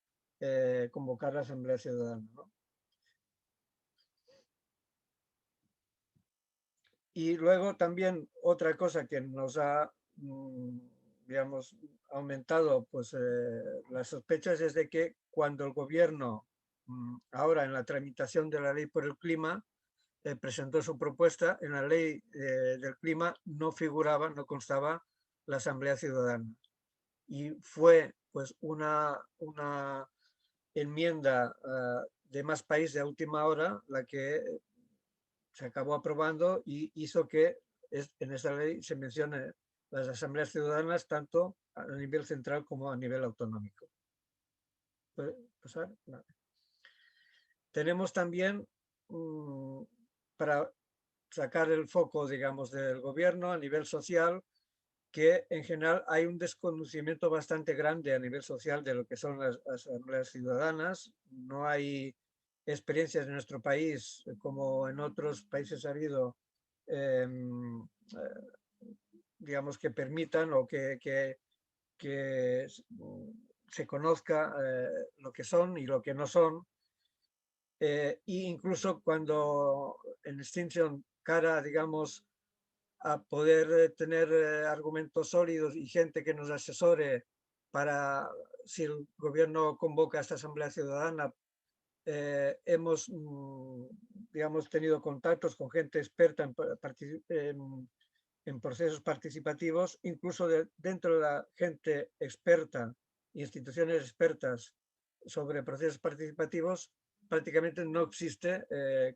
convocar la Asamblea Ciudadana, ¿no? Y luego también otra cosa que nos ha, digamos, aumentado pues, las sospechas es de que cuando el gobierno, ahora en la tramitación de la ley por el clima, presentó su propuesta, en la ley del clima no figuraba, no constaba la Asamblea Ciudadana. Y fue pues una enmienda de Más País de última hora la que se acabó aprobando y hizo que en esta ley se mencione las asambleas ciudadanas tanto a nivel central como a nivel autonómico. ¿Puede pasar? Vale. Tenemos también, para sacar el foco, digamos, del gobierno a nivel social, que en general hay un desconocimiento bastante grande a nivel social de lo que son las asambleas ciudadanas. No hay experiencias en nuestro país, como en otros países ha habido, digamos, que permitan o que se conozca lo que son y lo que no son. E incluso cuando en Extinction cara, digamos, a poder tener argumentos sólidos y gente que nos asesore para si el gobierno convoca a esta Asamblea Ciudadana. Hemos, digamos, tenido contactos con gente experta en procesos participativos, incluso dentro de la gente experta, instituciones expertas sobre procesos participativos, prácticamente no existe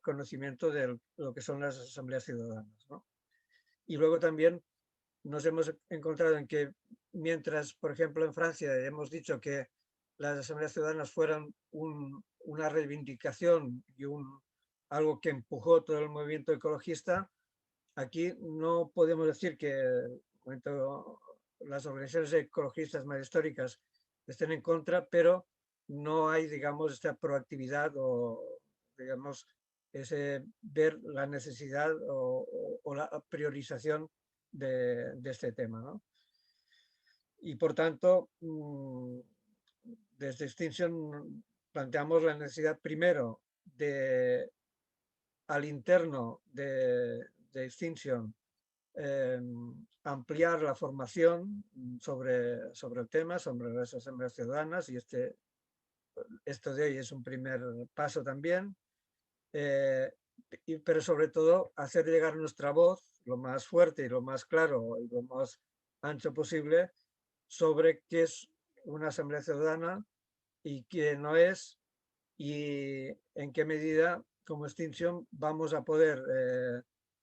conocimiento de lo que son las asambleas ciudadanas, ¿no? Y luego también nos hemos encontrado en que mientras, por ejemplo, en Francia hemos dicho que las asambleas ciudadanas fueran una reivindicación y algo que empujó todo el movimiento ecologista, aquí no podemos decir que las organizaciones ecologistas más históricas estén en contra, pero no hay, digamos, esta proactividad o, digamos, ese ver la necesidad o la priorización de este tema, ¿no? Y por tanto, desde Extinction planteamos la necesidad primero de, al interno de Extinction, ampliar la formación sobre el tema, sobre las asambleas ciudadanas, y esto de hoy es un primer paso también, pero sobre todo hacer llegar nuestra voz lo más fuerte y lo más claro y lo más ancho posible sobre qué es una asamblea ciudadana y qué no es, y en qué medida como Extinction vamos a poder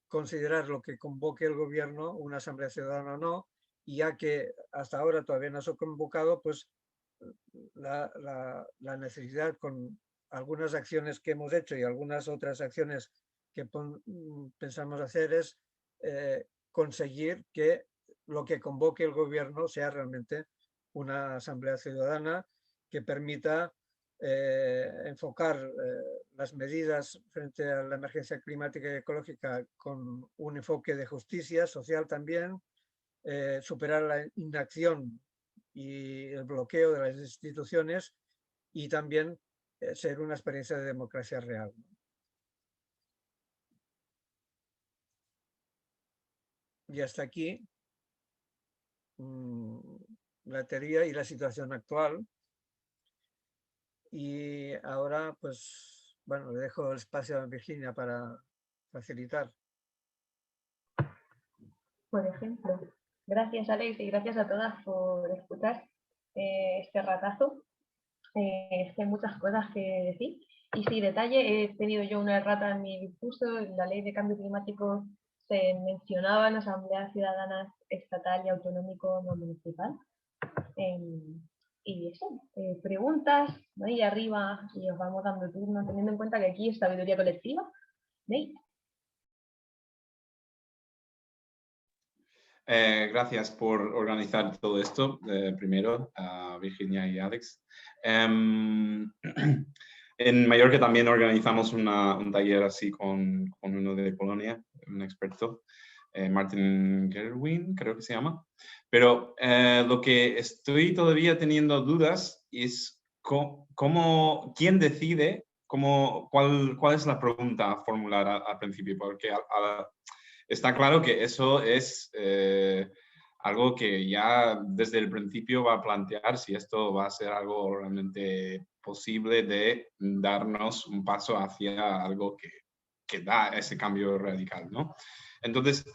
considerar lo que convoque el gobierno, una asamblea ciudadana o no, y ya que hasta ahora todavía no se ha convocado, pues la necesidad con algunas acciones que hemos hecho y algunas otras acciones que pensamos hacer es conseguir que lo que convoque el gobierno sea realmente una asamblea ciudadana que permita enfocar las medidas frente a la emergencia climática y ecológica con un enfoque de justicia social también, superar la inacción y el bloqueo de las instituciones y también ser una experiencia de democracia real. Y hasta aquí la teoría y la situación actual. Y ahora, pues, bueno, le dejo el espacio a Virginia para facilitar. Por ejemplo. Gracias, Alex, y gracias a todas por escuchar este ratazo. Es que hay muchas cosas que decir. Y sí, detalle, he tenido yo una errata en mi discurso. En la ley de cambio climático se mencionaban asambleas ciudadanas estatal y autonómico no municipal. Y eso, preguntas, ahí arriba, y os vamos dando turno, teniendo en cuenta que aquí es sabiduría colectiva. ¿Veis? Gracias por organizar todo esto, primero, a Virginia y Alex. En Mallorca también organizamos un taller así con uno de Polonia, un experto, Martin Gerwin, creo que se llama. Pero lo que estoy todavía teniendo dudas es quién decide, cuál es la pregunta a formular al principio, porque está claro que eso es algo que ya desde el principio va a plantear si esto va a ser algo realmente posible de darnos un paso hacia algo que da ese cambio radical, ¿no? Entonces,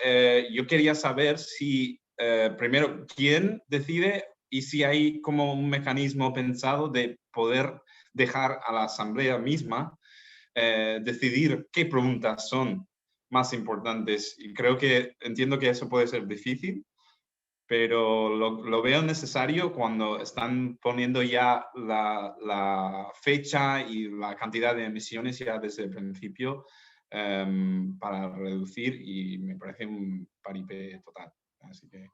yo quería saber si, primero, quién decide y si hay como un mecanismo pensado de poder dejar a la asamblea misma decidir qué preguntas son más importantes. Y entiendo que eso puede ser difícil, pero lo veo necesario cuando están poniendo ya la fecha y la cantidad de emisiones ya desde el principio para reducir, y me parece un paripé total. Así que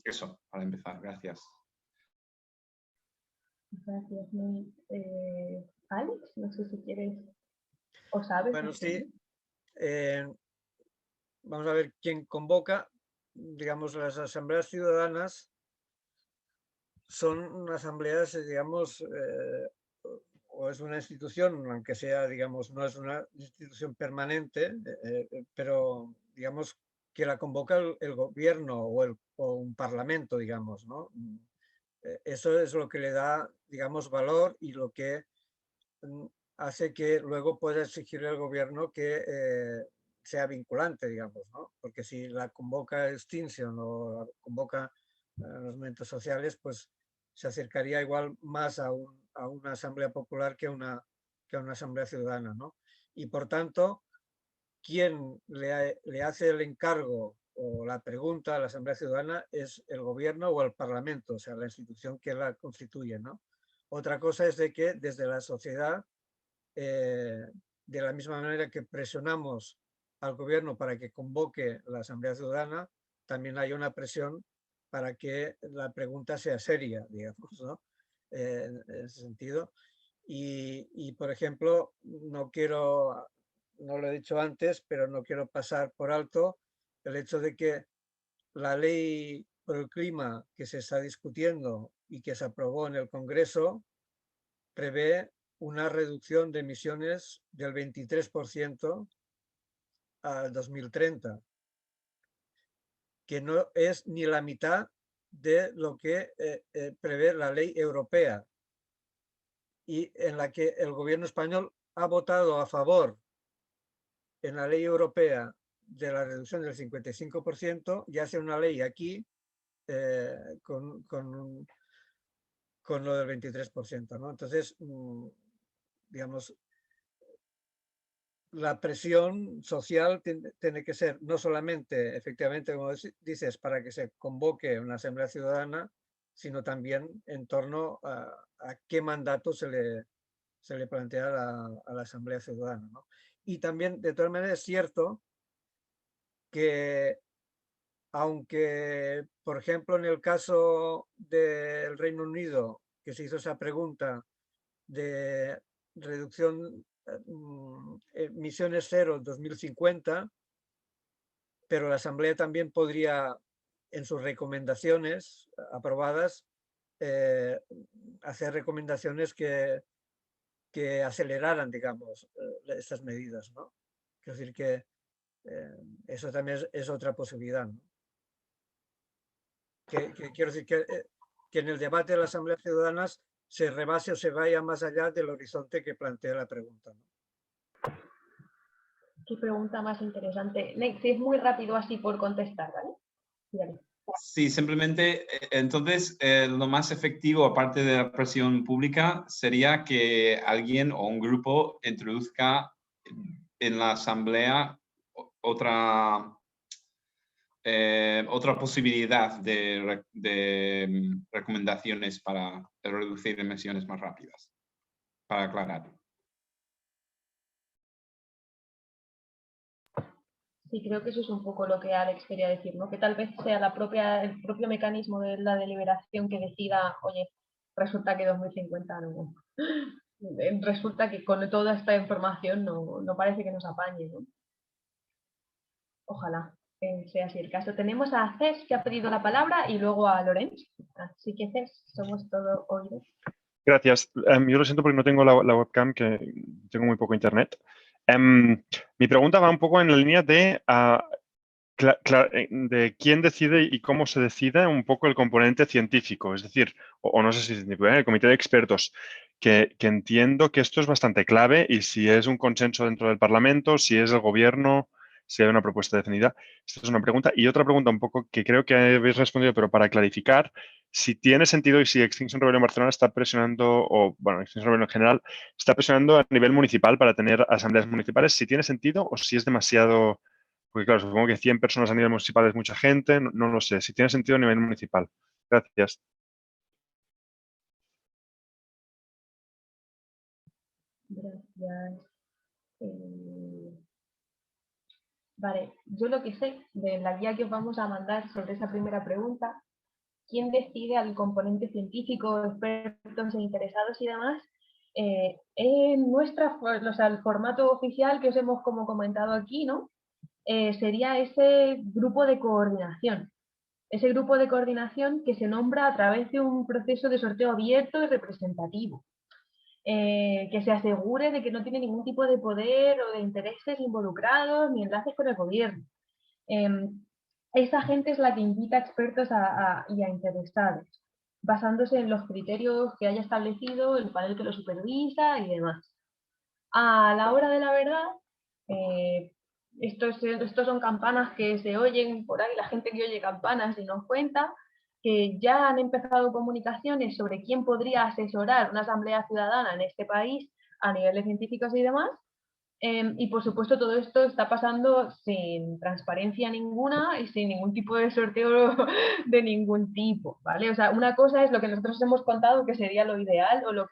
eso, para empezar. Gracias. Gracias. Alex, no sé si quieres o sabes. Bueno, sí. Vamos a ver quién convoca. Digamos, las asambleas ciudadanas son asambleas, digamos, o es una institución, aunque sea, digamos, no es una institución permanente, pero digamos que la convoca el gobierno o un parlamento, digamos, ¿no? Eso es lo que le da, digamos, valor y lo que hace que luego pueda exigirle al gobierno que sea vinculante, digamos, ¿no? Porque si la convoca Extinction o la convoca los movimientos sociales, pues se acercaría igual más a una asamblea popular que a una asamblea ciudadana, ¿no? Y por tanto, quien le hace el encargo o la pregunta a la asamblea ciudadana es el gobierno o el parlamento, o sea, la institución que la constituye, ¿no? Otra cosa es de que desde la sociedad, de la misma manera que presionamos al gobierno para que convoque la Asamblea Ciudadana, también hay una presión para que la pregunta sea seria, digamos, ¿no? En ese sentido. Y, por ejemplo, no lo he dicho antes, pero no quiero pasar por alto el hecho de que la ley por el clima que se está discutiendo y que se aprobó en el Congreso prevé una reducción de emisiones del 23% al 2030, que no es ni la mitad de lo que prevé la ley europea y en la que el gobierno español ha votado a favor en la ley europea de la reducción del 55% y hace una ley aquí con lo del 23%, ¿no? Entonces, digamos, la presión social tiene que ser no solamente, efectivamente, como dices, para que se convoque una asamblea ciudadana, sino también en torno a qué mandato se le plantea a la asamblea ciudadana, ¿no? Y también, de todas maneras, es cierto que aunque, por ejemplo, en el caso del Reino Unido, que se hizo esa pregunta de reducción emisiones cero en 2050, pero la Asamblea también podría, en sus recomendaciones aprobadas, hacer recomendaciones que aceleraran, digamos, estas medidas, ¿no? Quiero decir que eso también es otra posibilidad, ¿no? Quiero decir que en el debate de las asambleas ciudadanas se rebase o se vaya más allá del horizonte que plantea la pregunta, ¿no? Qué pregunta más interesante. Next, es muy rápido así por contestar, ¿vale? Dale. Sí, simplemente, entonces, lo más efectivo, aparte de la presión pública, sería que alguien o un grupo introduzca en la asamblea otra posibilidad de recomendaciones para reducir emisiones más rápidas, para aclarar. Sí, creo que eso es un poco lo que Alex quería decir, ¿no? Que tal vez sea el propio mecanismo de la deliberación que decida, oye, resulta que 2050 no. Resulta que con toda esta información no parece que nos apañe, ¿no? Ojalá sea así el caso. Tenemos a Cés, que ha pedido la palabra, y luego a Lorenz. Así que, Cés, somos todo oídos. Gracias. Yo lo siento porque no tengo la webcam, que tengo muy poco internet. Mi pregunta va un poco en la línea de quién decide y cómo se decide un poco el componente científico, es decir, o no sé si científico, el comité de expertos, que entiendo que esto es bastante clave y si es un consenso dentro del Parlamento, si es el gobierno, si hay una propuesta definida. Esta es una pregunta. Y otra pregunta un poco que creo que habéis respondido, pero para clarificar, si tiene sentido y si Extinction Rebellion Barcelona está presionando, o bueno, Extinction Rebellion en general, está presionando a nivel municipal para tener asambleas municipales, si tiene sentido o si es demasiado. Porque claro, supongo que 100 personas a nivel municipal es mucha gente, no lo sé, si tiene sentido a nivel municipal. Gracias. Gracias. Vale, yo lo que sé de la guía que os vamos a mandar sobre esa primera pregunta, quién decide al componente científico, expertos e interesados y demás, en el formato oficial que os hemos como comentado aquí, ¿no? Sería ese grupo de coordinación. Ese grupo de coordinación que se nombra a través de un proceso de sorteo abierto y representativo. Que se asegure de que no tiene ningún tipo de poder o de intereses involucrados ni enlaces con el gobierno. Esa gente es la que invita a expertos y a interesados, basándose en los criterios que haya establecido el panel que lo supervisa y demás. A la hora de la verdad, estos son campanas que se oyen por ahí, la gente que oye campanas y nos cuenta que ya han empezado comunicaciones sobre quién podría asesorar una asamblea ciudadana en este país a nivel de científicos y demás, Y por supuesto todo esto está pasando sin transparencia ninguna y sin ningún tipo de sorteo de ningún tipo, ¿vale? O sea, una cosa es lo que nosotros hemos contado que sería lo ideal o lo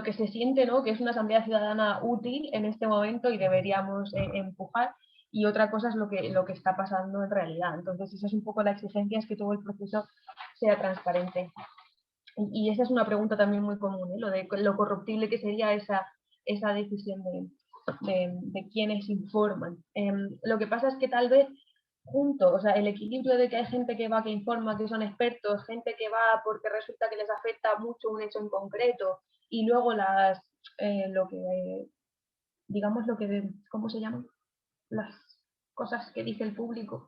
que se siente, ¿no? Que es una asamblea ciudadana útil en este momento y deberíamos empujar, y otra cosa es lo que está pasando en realidad. Entonces esa es un poco la exigencia, es que todo el proceso sea transparente. Y esa es una pregunta también muy común, ¿eh? Lo de lo corruptible que sería esa decisión de quienes informan. Lo que pasa es que tal vez junto, o sea, el equilibrio de que hay gente que va, que informa, que son expertos, gente que va porque resulta que les afecta mucho un hecho en concreto, y luego lo que, digamos, ¿cómo se llama? Las cosas que dice el público,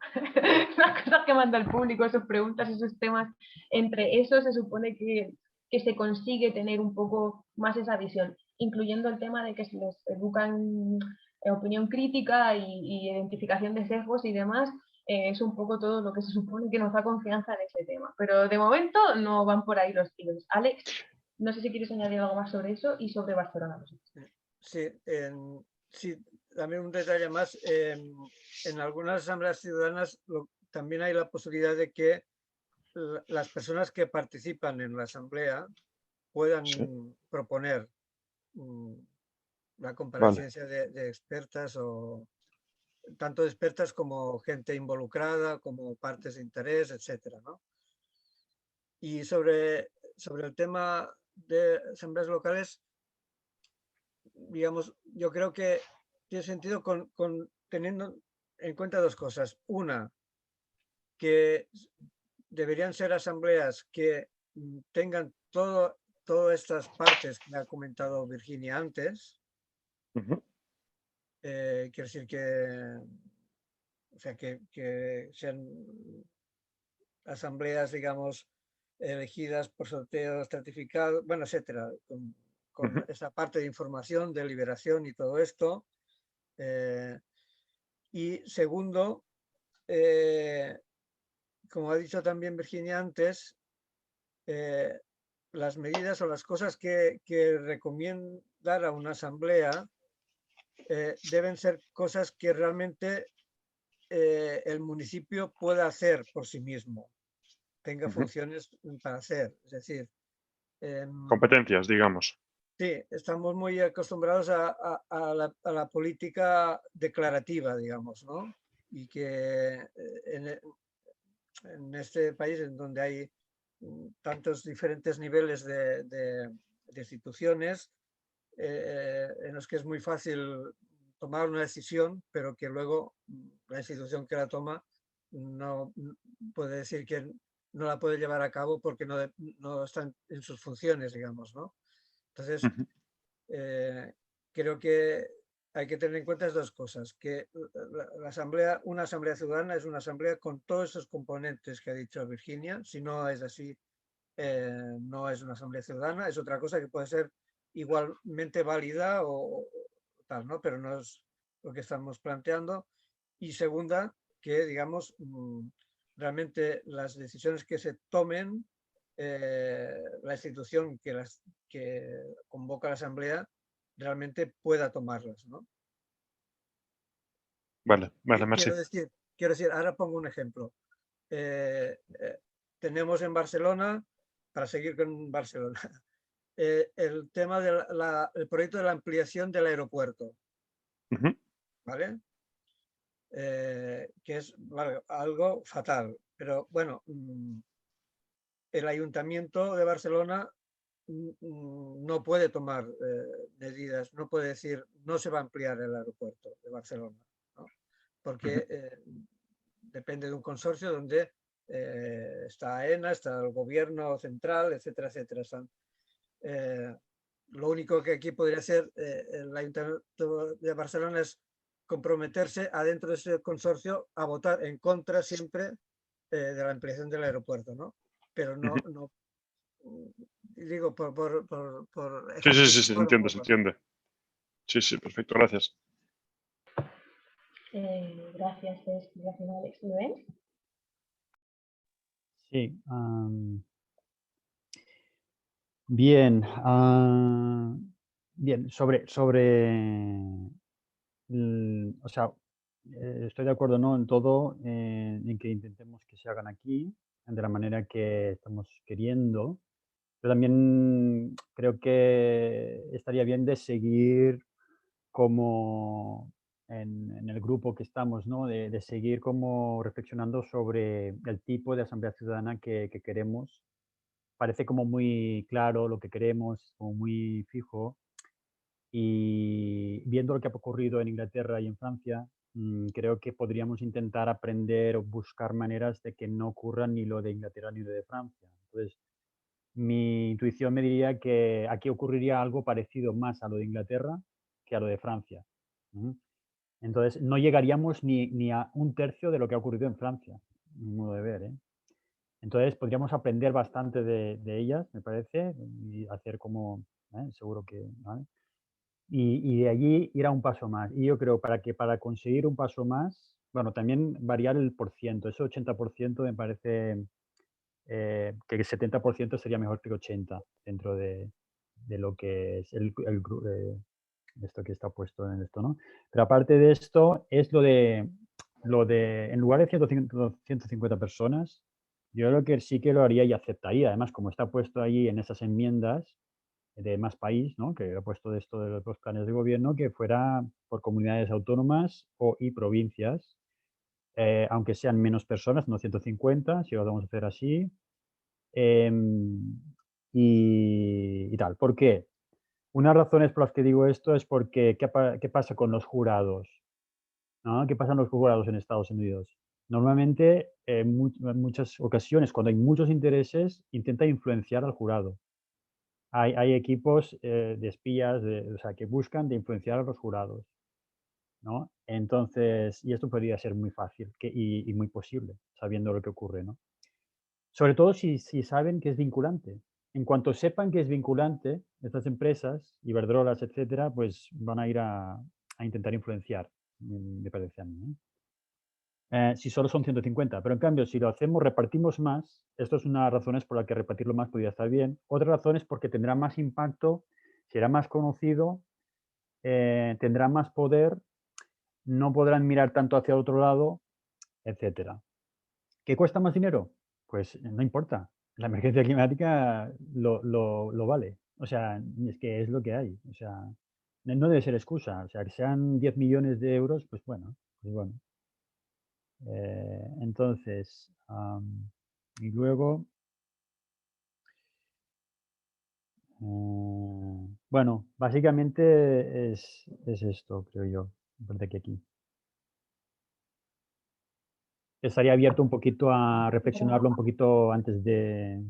las cosas que manda el público, esas preguntas, esos temas, entre eso se supone que se consigue tener un poco más esa visión, incluyendo el tema de que se les educan opinión crítica y identificación de sesgos y demás. Es un poco todo lo que se supone que nos da confianza en ese tema, pero de momento no van por ahí los tiros. Alex, no sé si quieres añadir algo más sobre eso y sobre Barcelona. Sí, sí, también un detalle más. En algunas asambleas ciudadanas también hay la posibilidad de que las personas que participan en la asamblea puedan proponer la comparecencia de expertas, o tanto de expertas como gente involucrada, como partes de interés, etcétera, ¿no? Y sobre el tema de asambleas locales, digamos, yo creo que tiene sentido teniendo en cuenta dos cosas. Una, que deberían ser asambleas que tengan todas estas partes que ha comentado Virginia antes. Quiero decir que sean asambleas, digamos, elegidas por sorteo estratificado, bueno, etcétera, con esa parte de información, deliberación y todo esto. Y segundo, como ha dicho también Virginia antes, las medidas o las cosas que recomendar a una asamblea deben ser cosas que realmente el municipio pueda hacer por sí mismo, tenga funciones para hacer. Es decir, competencias, digamos. Sí, estamos muy acostumbrados a la política declarativa, digamos, ¿no? Y que en este país, en donde hay tantos diferentes niveles de instituciones, en los que es muy fácil tomar una decisión, pero que luego la institución que la toma no puede decir que no la puede llevar a cabo porque no están en sus funciones, digamos, ¿no? Entonces, creo que hay que tener en cuenta estas dos cosas, que una asamblea ciudadana es una asamblea con todos esos componentes que ha dicho Virginia. Si no es así, no es una asamblea ciudadana, es otra cosa que puede ser igualmente válida o tal, ¿no? Pero no es lo que estamos planteando. Y segunda, que digamos, realmente las decisiones que se tomen, la institución que convoca la asamblea realmente pueda tomarlas, ¿no? Vale, merci. Quiero decir, ahora pongo un ejemplo. Tenemos en Barcelona, para seguir con Barcelona, el tema del proyecto de la ampliación del aeropuerto, ¿vale? Que es algo fatal, pero bueno, el Ayuntamiento de Barcelona no puede tomar medidas, no puede decir no se va a ampliar el aeropuerto de Barcelona, ¿no? Porque depende de un consorcio donde está AENA, está el gobierno central, etcétera, etcétera. Lo único que aquí podría hacer el Ayuntamiento de Barcelona es comprometerse adentro de ese consorcio a votar en contra siempre de la ampliación del aeropuerto, ¿no? Pero no digo por Sí, se entiende, se entiende. Sí, perfecto, gracias. Gracias, Alex. ¿Ven? Sí. Bien. Bien, o sea, estoy de acuerdo, ¿no?, en todo, en que intentemos que se hagan aquí, de la manera que estamos queriendo. Pero también creo que estaría bien de seguir como en el grupo que estamos, ¿no? De seguir como reflexionando sobre el tipo de asamblea ciudadana que queremos. Parece como muy claro lo que queremos, como muy fijo. Y viendo lo que ha ocurrido en Inglaterra y en Francia, creo que podríamos intentar aprender o buscar maneras de que no ocurra ni lo de Inglaterra ni lo de Francia. Entonces, mi intuición me diría que aquí ocurriría algo parecido más a lo de Inglaterra que a lo de Francia. Ujú. Entonces, no llegaríamos ni a un tercio de lo que ha ocurrido en Francia, mi modo de ver, ¿eh? Entonces, podríamos aprender bastante de ellas, me parece, y hacer como, seguro que, ¿vale? Y de allí ir a un paso más. Y yo creo para conseguir un paso más, bueno, también variar el porciento. Ese 80% me parece que el 70% sería mejor que el 80% dentro de lo que es esto que está puesto en esto, ¿no? Pero aparte de esto, es lo de en lugar de 150 personas, yo creo que sí que lo haría y aceptaría. Además, como está puesto ahí en esas enmiendas de Más País, ¿no?, que he puesto de esto de los dos planes de gobierno, que fuera por comunidades autónomas y provincias, aunque sean menos personas, no 150, si lo vamos a hacer así. Em, y tal. ¿Por qué? Unas razones por las que digo esto es porque, ¿qué pasa con los jurados? ¿No? ¿Qué pasa con los jurados en Estados Unidos? Normalmente, en muchas ocasiones, cuando hay muchos intereses, intenta influenciar al jurado. Hay equipos de espías, o sea, que buscan de influenciar a los jurados, ¿no? Entonces, y esto podría ser muy fácil y muy posible, sabiendo lo que ocurre, ¿no? Sobre todo si saben que es vinculante. En cuanto sepan que es vinculante, estas empresas, Iberdrolas, etcétera, pues van a ir a intentar influenciar, me parece a mí, ¿no? Si solo son 150, pero en cambio, si lo hacemos, repartimos más, esto es una de las razones por la que repartirlo más podría estar bien. Otra razón es porque tendrá más impacto, será más conocido, tendrá más poder, no podrán mirar tanto hacia otro lado, etcétera. ¿Qué cuesta más dinero? Pues no importa. La emergencia climática lo vale. O sea, es que es lo que hay. O sea, no debe ser excusa. O sea, que sean 10 millones de euros, pues bueno, pues bueno. Entonces, y luego, bueno, básicamente es esto, creo yo. Me parece que aquí. Estaría abierto un poquito a reflexionarlo un poquito antes de...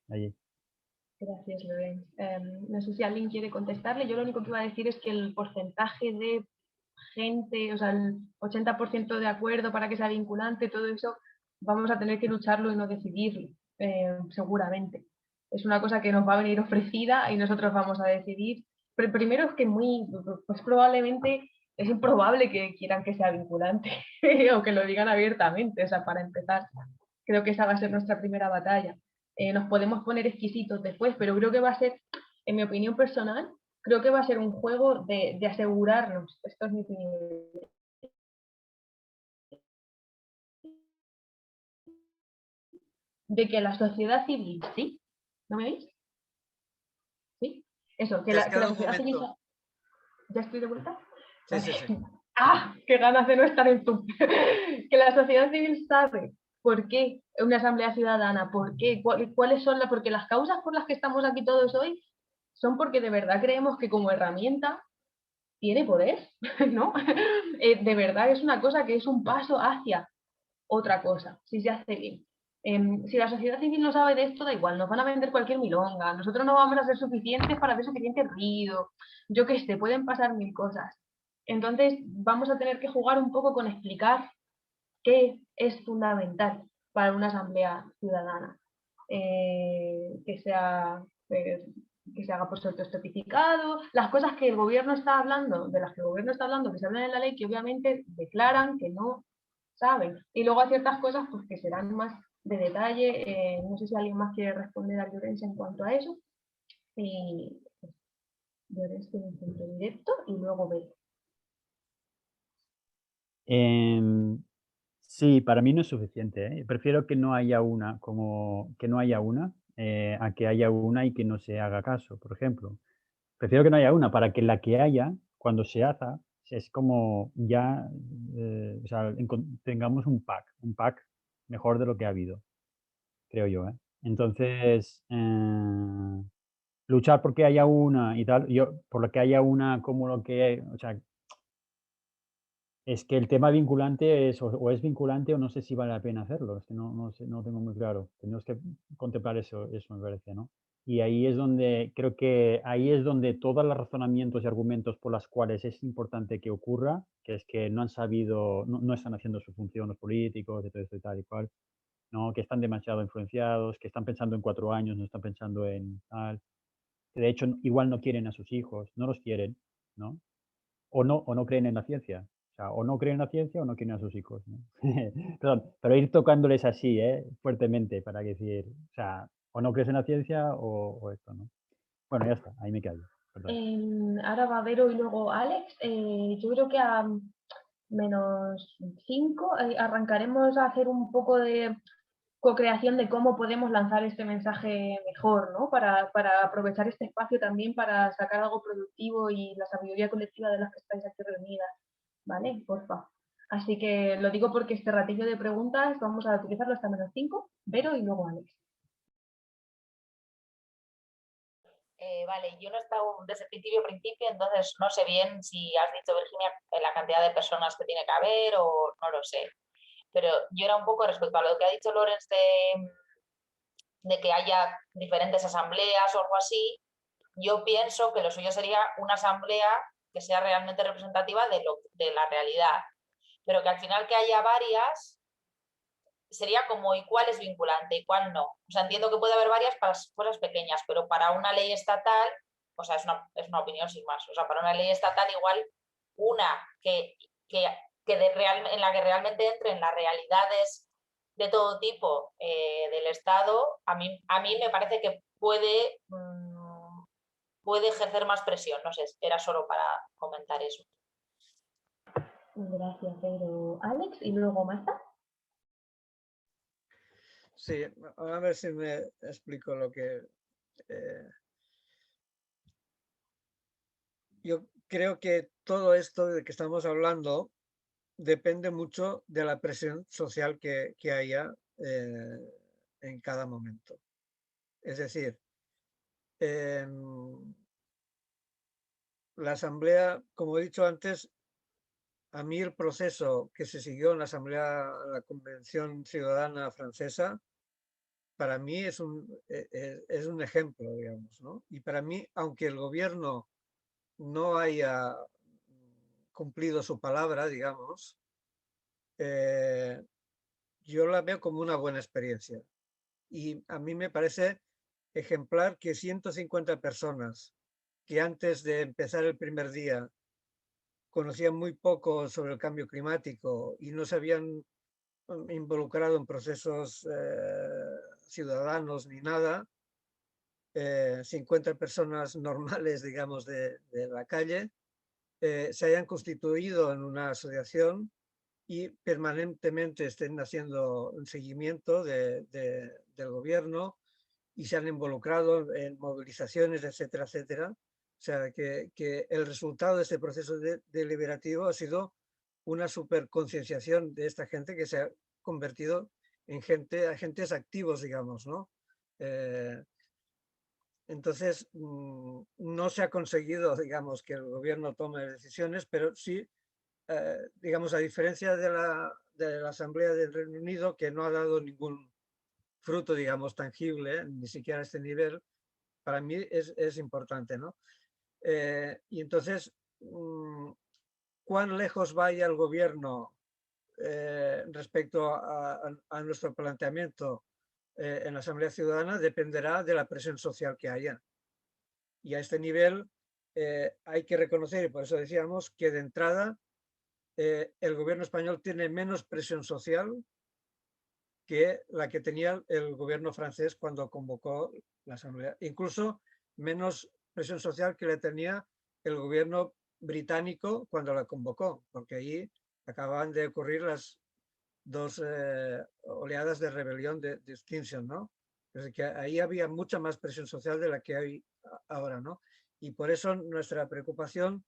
Allí. Gracias, Lorenz. No sé si alguien quiere contestarle. Yo lo único que iba a decir es que el porcentaje de gente, o sea, el 80% de acuerdo para que sea vinculante, todo eso, vamos a tener que lucharlo y no decidirlo, seguramente. Es una cosa que nos va a venir ofrecida y nosotros vamos a decidir. Pero primero es que pues probablemente es improbable que quieran que sea vinculante o que lo digan abiertamente, o sea, para empezar. Creo que esa va a ser nuestra primera batalla. Nos podemos poner exquisitos después, pero creo que va a ser, en mi opinión personal, creo que va a ser un juego de asegurarnos, esto es mi opinión, de que la sociedad civil, ¿sí? ¿No me veis? ¿Sí? Eso, que la sociedad civil... ¿Ya estoy de vuelta? Sí, sí, sí. ¡Ah! ¡Qué ganas de no estar en tu! Que la sociedad civil sabe por qué una asamblea ciudadana, por qué, cuáles son porque las causas por las que estamos aquí todos hoy son porque de verdad creemos que como herramienta tiene poder, ¿no? De verdad es una cosa que es un paso hacia otra cosa, si se hace bien. Si la sociedad civil no sabe de esto, da igual, nos van a vender cualquier milonga, nosotros no vamos a ser suficientes para hacer suficiente ruido, yo qué sé, pueden pasar mil cosas. Entonces vamos a tener que jugar un poco con explicar qué es fundamental para una asamblea ciudadana. Que sea que se haga por certificado, las cosas que el gobierno está hablando, de las que el gobierno está hablando, que se hablan en la ley, que obviamente declaran que no saben. Y luego hay ciertas cosas pues, que serán más de detalle. No sé si alguien más quiere responder a Llorens en cuanto a eso. Llorens tiene un centro directo y luego Vero. Sí, para mí no es suficiente, ¿eh? Prefiero que no haya una, a que haya una y que no se haga caso, por ejemplo. Prefiero que no haya una para que la que haya, cuando se haga, es como ya, o sea, tengamos un pack mejor de lo que ha habido, creo yo, ¿eh? Entonces, luchar porque haya una y tal, yo por lo que haya una como lo que, o sea, es que el tema vinculante es o es vinculante o no sé si vale la pena hacerlo, es que no sé, no lo tengo muy claro. Tenemos que contemplar eso me parece, ¿no? Y ahí es donde creo que ahí es donde todos los razonamientos y argumentos por las cuales es importante que ocurra, que es que no han sabido, no están haciendo su función los políticos, de todo esto y tal y cual, ¿no? Que están demasiado influenciados, que están pensando en 4 años, no están pensando en tal, que de hecho igual no quieren a sus hijos, no los quieren, ¿no? O no creen en la ciencia. O sea, o no creen en la ciencia o no quieren a sus hijos, ¿no? Perdón, pero ir tocándoles así, fuertemente, para decir, o sea, o no crees en la ciencia o esto, ¿no? Bueno, ya está, ahí me callo. Perdón. Ahora va Vero y luego Alex. Yo creo que a -5 arrancaremos a hacer un poco de co-creación de cómo podemos lanzar este mensaje mejor, ¿no? Para aprovechar este espacio también para sacar algo productivo y la sabiduría colectiva de las que estáis aquí reunidas, ¿vale? Porfa. Así que lo digo porque este ratillo de preguntas vamos a utilizarlo hasta -5, Vero y luego Alex. Vale, yo no he estado desde el principio, entonces no sé bien si has dicho, Virginia, la cantidad de personas que tiene que haber o no lo sé. Pero yo era un poco respecto a lo que ha dicho Lorenz de que haya diferentes asambleas o algo así. Yo pienso que lo suyo sería una asamblea que sea realmente representativa de la realidad, pero que al final que haya varias sería como ¿y cuál es vinculante y cuál no? O sea, entiendo que puede haber varias para cosas pequeñas, pero para una ley estatal, o sea, es una opinión sin más, o sea, para una ley estatal igual una en la que realmente entren las realidades de todo tipo del Estado, a mí me parece que puede ejercer más presión, no sé, era solo para comentar eso. Gracias, Pedro. Alex y luego Marta. Sí, a ver si me explico lo que... yo creo que todo esto de que estamos hablando depende mucho de la presión social que haya en cada momento. Es decir, la asamblea, como he dicho antes, a mí el proceso que se siguió en la asamblea, la Convención Ciudadana Francesa, para mí es un ejemplo, digamos, ¿no? Y para mí, aunque el gobierno no haya cumplido su palabra, digamos, yo la veo como una buena experiencia. Y a mí me parece ejemplar que 150 personas que antes de empezar el primer día conocían muy poco sobre el cambio climático y no se habían involucrado en procesos ciudadanos ni nada, 50 personas normales, digamos, de la calle, se hayan constituido en una asociación y permanentemente estén haciendo un seguimiento del gobierno y se han involucrado en movilizaciones, etcétera, etcétera. O sea, que el resultado de este proceso deliberativo ha sido una superconcienciación de esta gente que se ha convertido en agentes activos, digamos, ¿no? Entonces, no se ha conseguido, digamos, que el gobierno tome decisiones, pero sí, digamos, a diferencia de la Asamblea del Reino Unido, que no ha dado ningún fruto, digamos, tangible, ni siquiera a este nivel, para mí es importante, ¿no? Y entonces, ¿cuán lejos vaya el gobierno respecto a nuestro planteamiento en la Asamblea Ciudadana? Dependerá de la presión social que haya. Y a este nivel hay que reconocer, y por eso decíamos, que de entrada el gobierno español tiene menos presión social que la que tenía el gobierno francés cuando convocó la Asamblea. Incluso menos presión social que le tenía el gobierno británico cuando la convocó, porque ahí acababan de ocurrir las dos oleadas de rebelión de Extinction, ¿no? Es que ahí había mucha más presión social de la que hay ahora, ¿no? Y por eso nuestra preocupación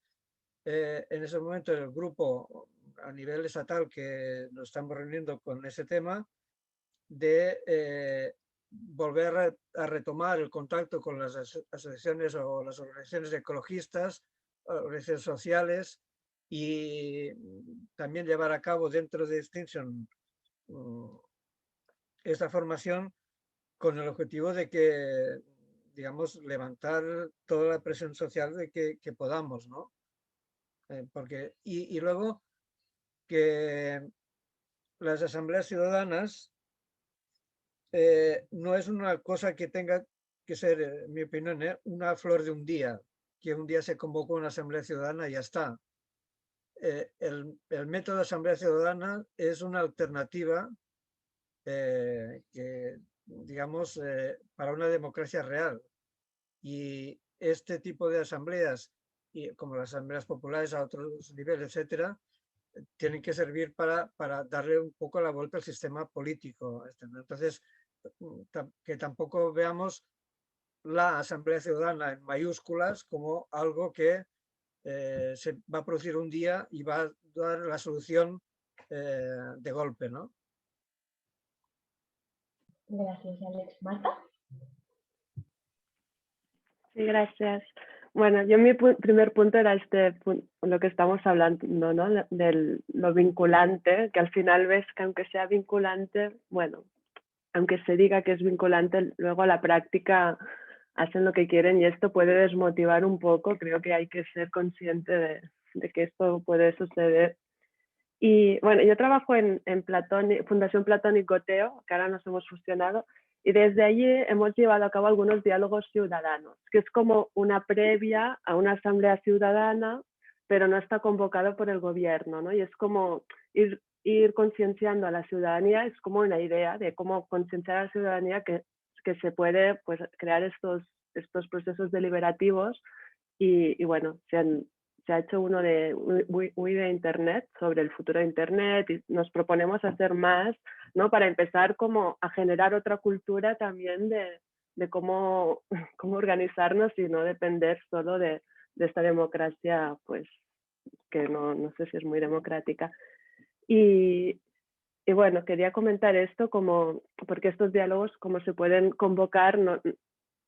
en ese momento, el grupo a nivel estatal que nos estamos reuniendo con ese tema, de volver a retomar el contacto con las asociaciones o las organizaciones ecologistas, organizaciones sociales, y también llevar a cabo dentro de Extinction esta formación con el objetivo de que, digamos, levantar toda la presión social de que podamos, ¿no? Porque, y luego que las asambleas ciudadanas no es una cosa que tenga que ser, en mi opinión, una flor de un día, que un día se convocó una asamblea ciudadana y ya está. El método de asamblea ciudadana es una alternativa que, digamos, para una democracia real. Y este tipo de asambleas, y como las asambleas populares a otros niveles, etcétera, tienen que servir para darle un poco la vuelta al sistema político. Entonces, que tampoco veamos la Asamblea Ciudadana en mayúsculas como algo que se va a producir un día y va a dar la solución de golpe, ¿no? Gracias, Alex. ¿Marta? Sí, gracias. Bueno, yo mi primer punto era lo que estamos hablando, ¿no? De lo vinculante, que al final ves que aunque sea vinculante, bueno, aunque se diga que es vinculante, luego a la práctica hacen lo que quieren y esto puede desmotivar un poco. Creo que hay que ser consciente de que esto puede suceder. Y bueno, yo trabajo en Fundación Platón y Goteo, que ahora nos hemos fusionado, y desde allí hemos llevado a cabo algunos diálogos ciudadanos, que es como una previa a una asamblea ciudadana, pero no está convocado por el gobierno, ¿no? Y es como ir concienciando a la ciudadanía, es como una idea de cómo concienciar a la ciudadanía que se puede, pues, crear estos procesos deliberativos y bueno, se ha hecho uno de Internet, sobre el futuro de Internet, y nos proponemos hacer más, ¿no? Para empezar como a generar otra cultura también de cómo organizarnos y no depender solo de esta democracia, pues, que no sé si es muy democrática. Y bueno, quería comentar esto porque estos diálogos, como se pueden convocar,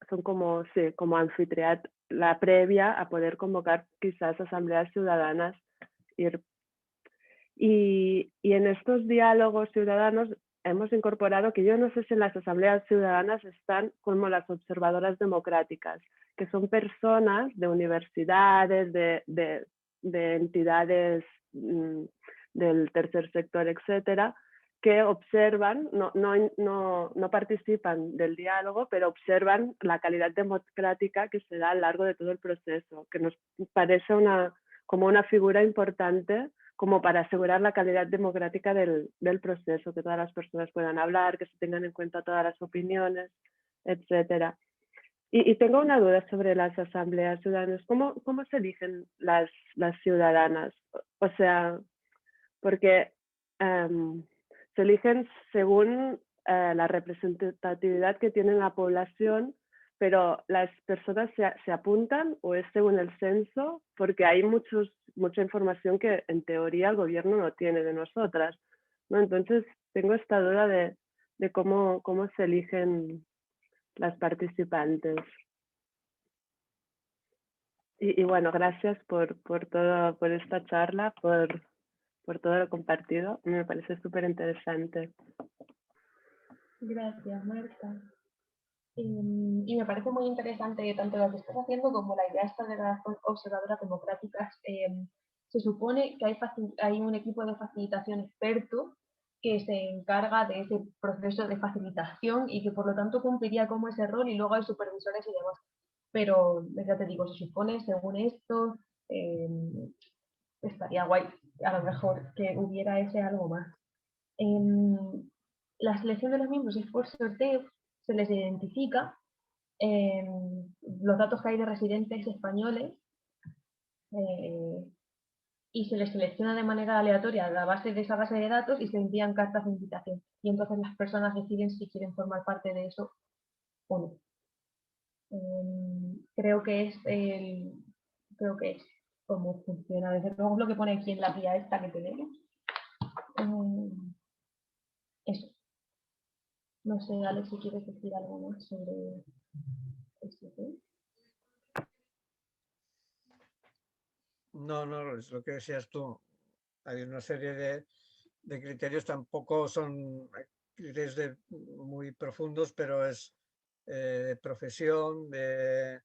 son como anfitrión, la previa a poder convocar quizás asambleas ciudadanas. Y en estos diálogos ciudadanos hemos incorporado que yo no sé si en las asambleas ciudadanas están como las observadoras democráticas, que son personas de universidades, de entidades del tercer sector, etcétera, que observan, no participan del diálogo, pero observan la calidad democrática que se da a lo largo de todo el proceso, que nos parece como una figura importante como para asegurar la calidad democrática del proceso, que todas las personas puedan hablar, que se tengan en cuenta todas las opiniones, etcétera. Y tengo una duda sobre las asambleas ciudadanas. ¿Cómo se eligen las ciudadanas? O sea, porque se eligen según la representatividad que tiene la población, pero las personas se apuntan o es según el censo, porque hay mucha información que en teoría el gobierno no tiene de nosotras, ¿no? Entonces tengo esta duda de cómo se eligen las participantes. Y bueno, gracias por esta charla, por todo lo compartido. Me parece súper interesante. Gracias, Marta. Y me parece muy interesante tanto lo que estás haciendo como la idea esta de las observadoras democráticas. Se supone que hay un equipo de facilitación experto que se encarga de ese proceso de facilitación y que por lo tanto cumpliría como ese rol, y luego hay supervisores y demás. Pero ya te digo, se supone, según esto, estaría guay a lo mejor que hubiera ese algo más. La selección de los miembros es por sorteo, se les identifica, los datos que hay de residentes españoles y se les selecciona de manera aleatoria la base de esa base de datos y se envían cartas de invitación. Y entonces las personas deciden si quieren formar parte de eso o no. Creo que es cómo funciona. Desde luego es lo que pone aquí en la guía esta que tenemos. Eso. No sé, Alex, si quieres decir algo más sobre esto. No, es lo que decías tú. Hay una serie de criterios, tampoco son criterios muy profundos, pero es de profesión, de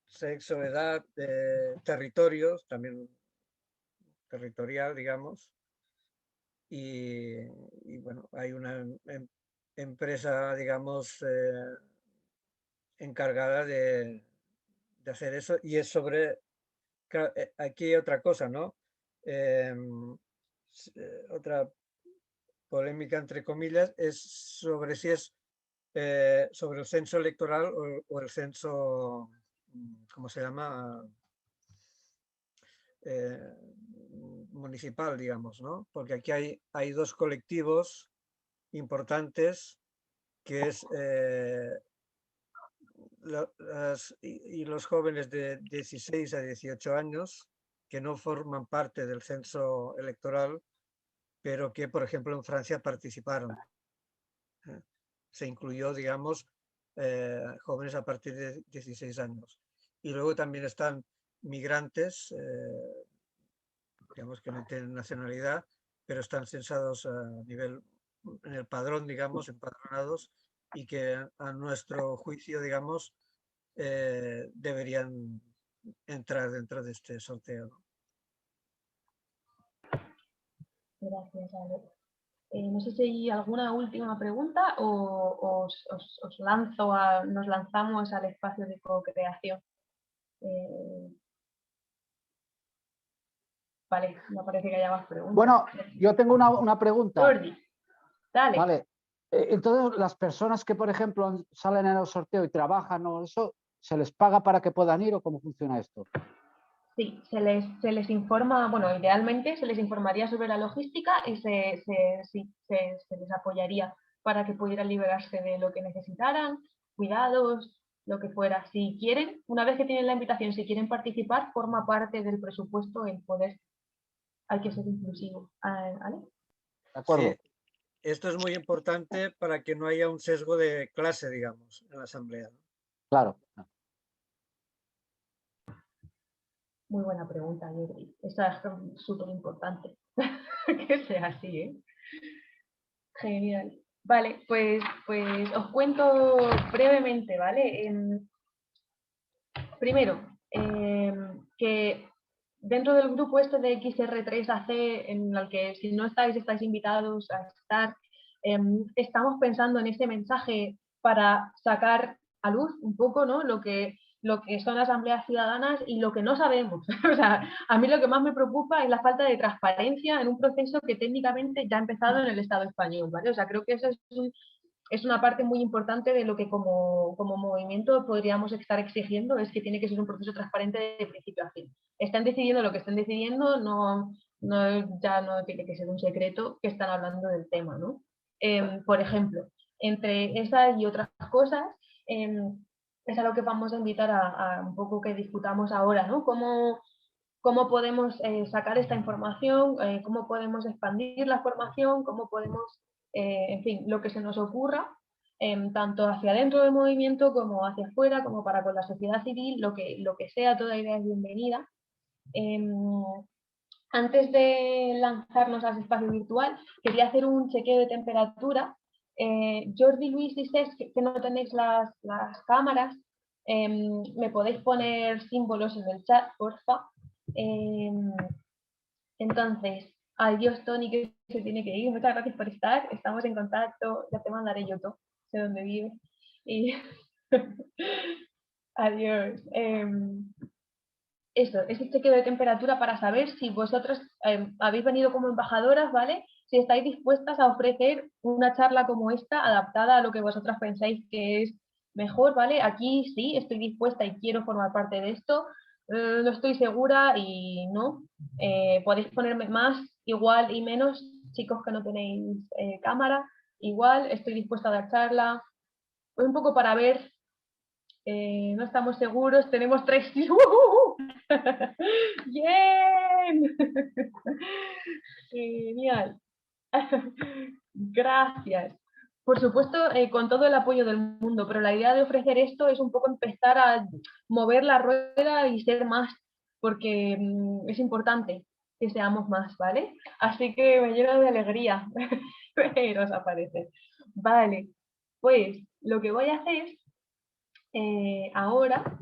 sexo, edad, de territorios, también territorial, digamos. Y bueno, hay una empresa, digamos, encargada de hacer eso, y es sobre, claro, aquí hay otra cosa, ¿no? Otra polémica, entre comillas, es sobre si es sobre el censo electoral o el censo, ¿cómo se llama? Municipal, digamos, ¿no? Porque aquí hay dos colectivos importantes, que es los jóvenes de 16 a 18 años que no forman parte del censo electoral, pero que, por ejemplo, en Francia participaron. Se incluyó, digamos, jóvenes a partir de 16 años. Y luego también están migrantes, digamos que no tienen nacionalidad, pero están censados a nivel, en el padrón, digamos, empadronados, y que a nuestro juicio, digamos, deberían entrar dentro de este sorteo, ¿no? Gracias, Alex. No sé si hay alguna última pregunta o os lanzo nos lanzamos al espacio de co-creación. Vale, me parece que haya más preguntas. Bueno, yo tengo una pregunta. Jordi, dale. Vale. Entonces, las personas que, por ejemplo, salen en el sorteo y trabajan o eso, ¿se les paga para que puedan ir o cómo funciona esto? Sí, se les informa, bueno, idealmente se les informaría sobre la logística y se les apoyaría para que pudieran liberarse de lo que necesitaran, cuidados, lo que fuera. Si quieren, una vez que tienen la invitación, si quieren participar, forma parte del presupuesto el poder. Hay que ser inclusivo. ¿Vale? De acuerdo. Sí, esto es muy importante para que no haya un sesgo de clase, digamos, en la asamblea, ¿no? Claro. Muy buena pregunta, Jordi. Esa es súper importante. Que sea así, ¿eh? Genial. Vale, pues os cuento brevemente, ¿vale? Primero, que dentro del grupo este de XR3AC, en el que si no estáis invitados a estar, estamos pensando en este mensaje para sacar a luz un poco, ¿no? Lo que son las asambleas ciudadanas y lo que no sabemos. O sea, a mí lo que más me preocupa es la falta de transparencia en un proceso que técnicamente ya ha empezado en el Estado español, ¿vale? O sea, creo que eso es una parte muy importante de lo que como movimiento podríamos estar exigiendo, es que tiene que ser un proceso transparente de principio a fin. Están decidiendo lo que estén decidiendo, ya no tiene que ser un secreto que están hablando del tema, ¿no? Por ejemplo, entre esas y otras cosas, es a lo que vamos a invitar a un poco que discutamos ahora, ¿no? ¿Cómo podemos sacar esta información? ¿Cómo podemos expandir la formación? ¿Cómo podemos, en fin, lo que se nos ocurra, tanto hacia dentro del movimiento como hacia afuera, como para con la sociedad civil, lo que sea, toda idea es bienvenida. Antes de lanzarnos al espacio virtual, quería hacer un chequeo de temperatura. Jordi, Luis y Cés, que no tenéis las cámaras, me podéis poner símbolos en el chat, porfa. Entonces, adiós Tony, que se tiene que ir. Muchas gracias por estar. Estamos en contacto. Ya te mandaré yo todo. Sé dónde vives. Y adiós. Eso, ese chequeo de temperatura para saber si vosotros habéis venido como embajadoras, ¿vale? Si estáis dispuestas a ofrecer una charla como esta, adaptada a lo que vosotras pensáis que es mejor, ¿vale? Aquí sí, estoy dispuesta y quiero formar parte de esto. No estoy segura y no. Podéis ponerme más, igual y menos, chicos que no tenéis cámara. Igual, estoy dispuesta a dar charla. Un poco para ver. No estamos seguros, tenemos 3. ¡Bien! Genial. Gracias. Por supuesto, con todo el apoyo del mundo, pero la idea de ofrecer esto es un poco empezar a mover la rueda y ser más, porque es importante que seamos más, ¿vale? Así que me lleno de alegría veros aparecer. Vale, pues lo que voy a hacer ahora,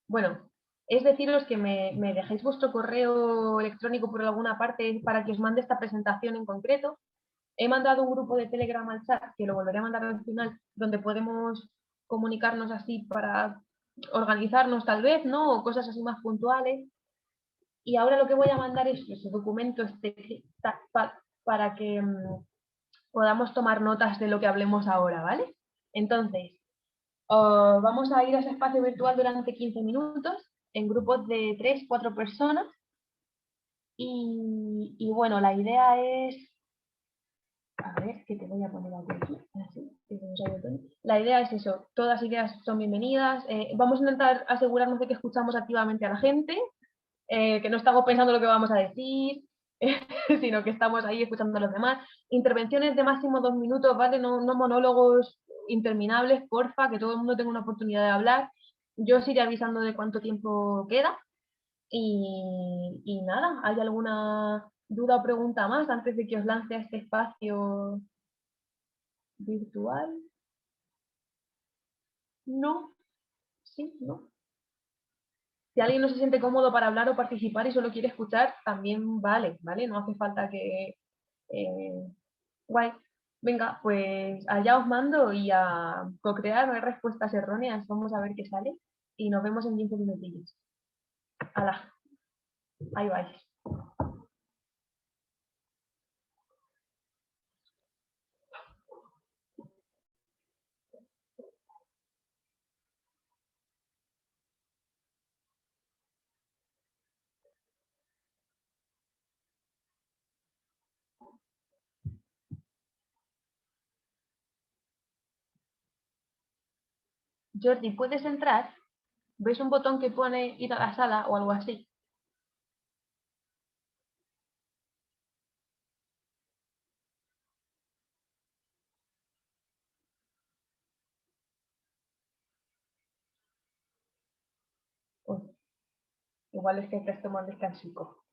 bueno, es deciros que me dejéis vuestro correo electrónico por alguna parte para que os mande esta presentación en concreto. He mandado un grupo de Telegram al chat, que lo volveré a mandar al final, donde podemos comunicarnos así para organizarnos tal vez, ¿no? O cosas así más puntuales. Y ahora lo que voy a mandar es ese documento para que podamos tomar notas de lo que hablemos ahora, ¿vale? Entonces, vamos a ir a ese espacio virtual durante 15 minutos en grupos de 3, 4 personas. Y bueno, la idea es... A ver, que te voy a poner aquí. Así, la idea es eso, todas ideas son bienvenidas. Vamos a intentar asegurarnos de que escuchamos activamente a la gente, que no estamos pensando lo que vamos a decir, sino que estamos ahí escuchando a los demás. Intervenciones de máximo 2 minutos, ¿vale? No monólogos interminables, porfa, que todo el mundo tenga una oportunidad de hablar. Yo os iré avisando de cuánto tiempo queda. Y nada, ¿hay alguna duda o pregunta más antes de que os lance a este espacio virtual? No, sí, no. Si alguien no se siente cómodo para hablar o participar y solo quiere escuchar, también vale, ¿vale? No hace falta que... guay. Venga, pues allá os mando y a co-crear, no hay respuestas erróneas. Vamos a ver qué sale y nos vemos en 15 minutillos. ¡Hala! Ahí vais. Jordi, ¿puedes entrar? ¿Ves un botón que pone ir a la sala o algo así? Uy, igual es que te has tomado el descansico.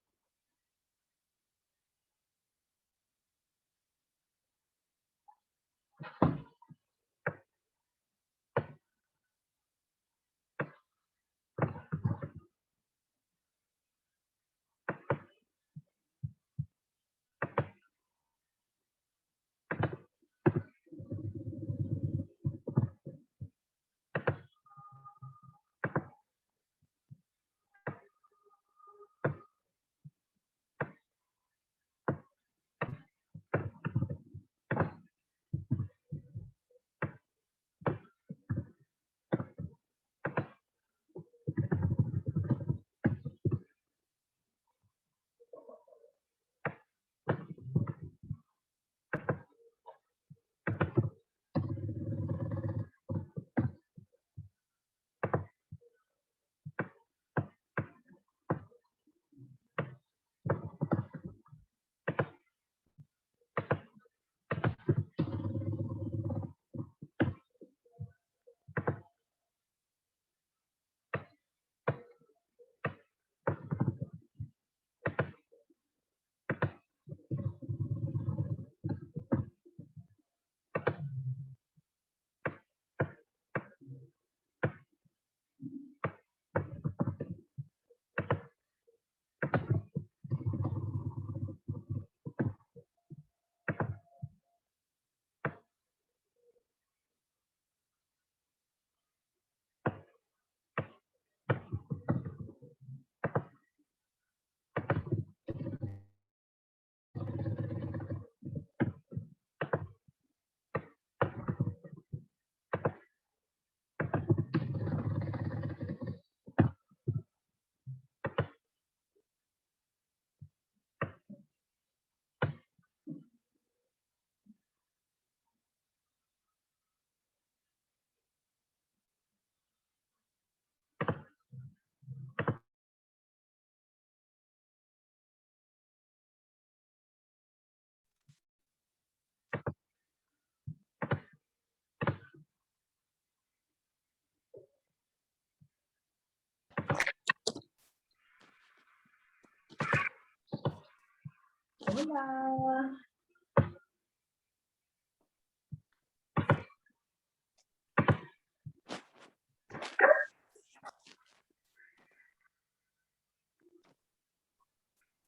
Hola.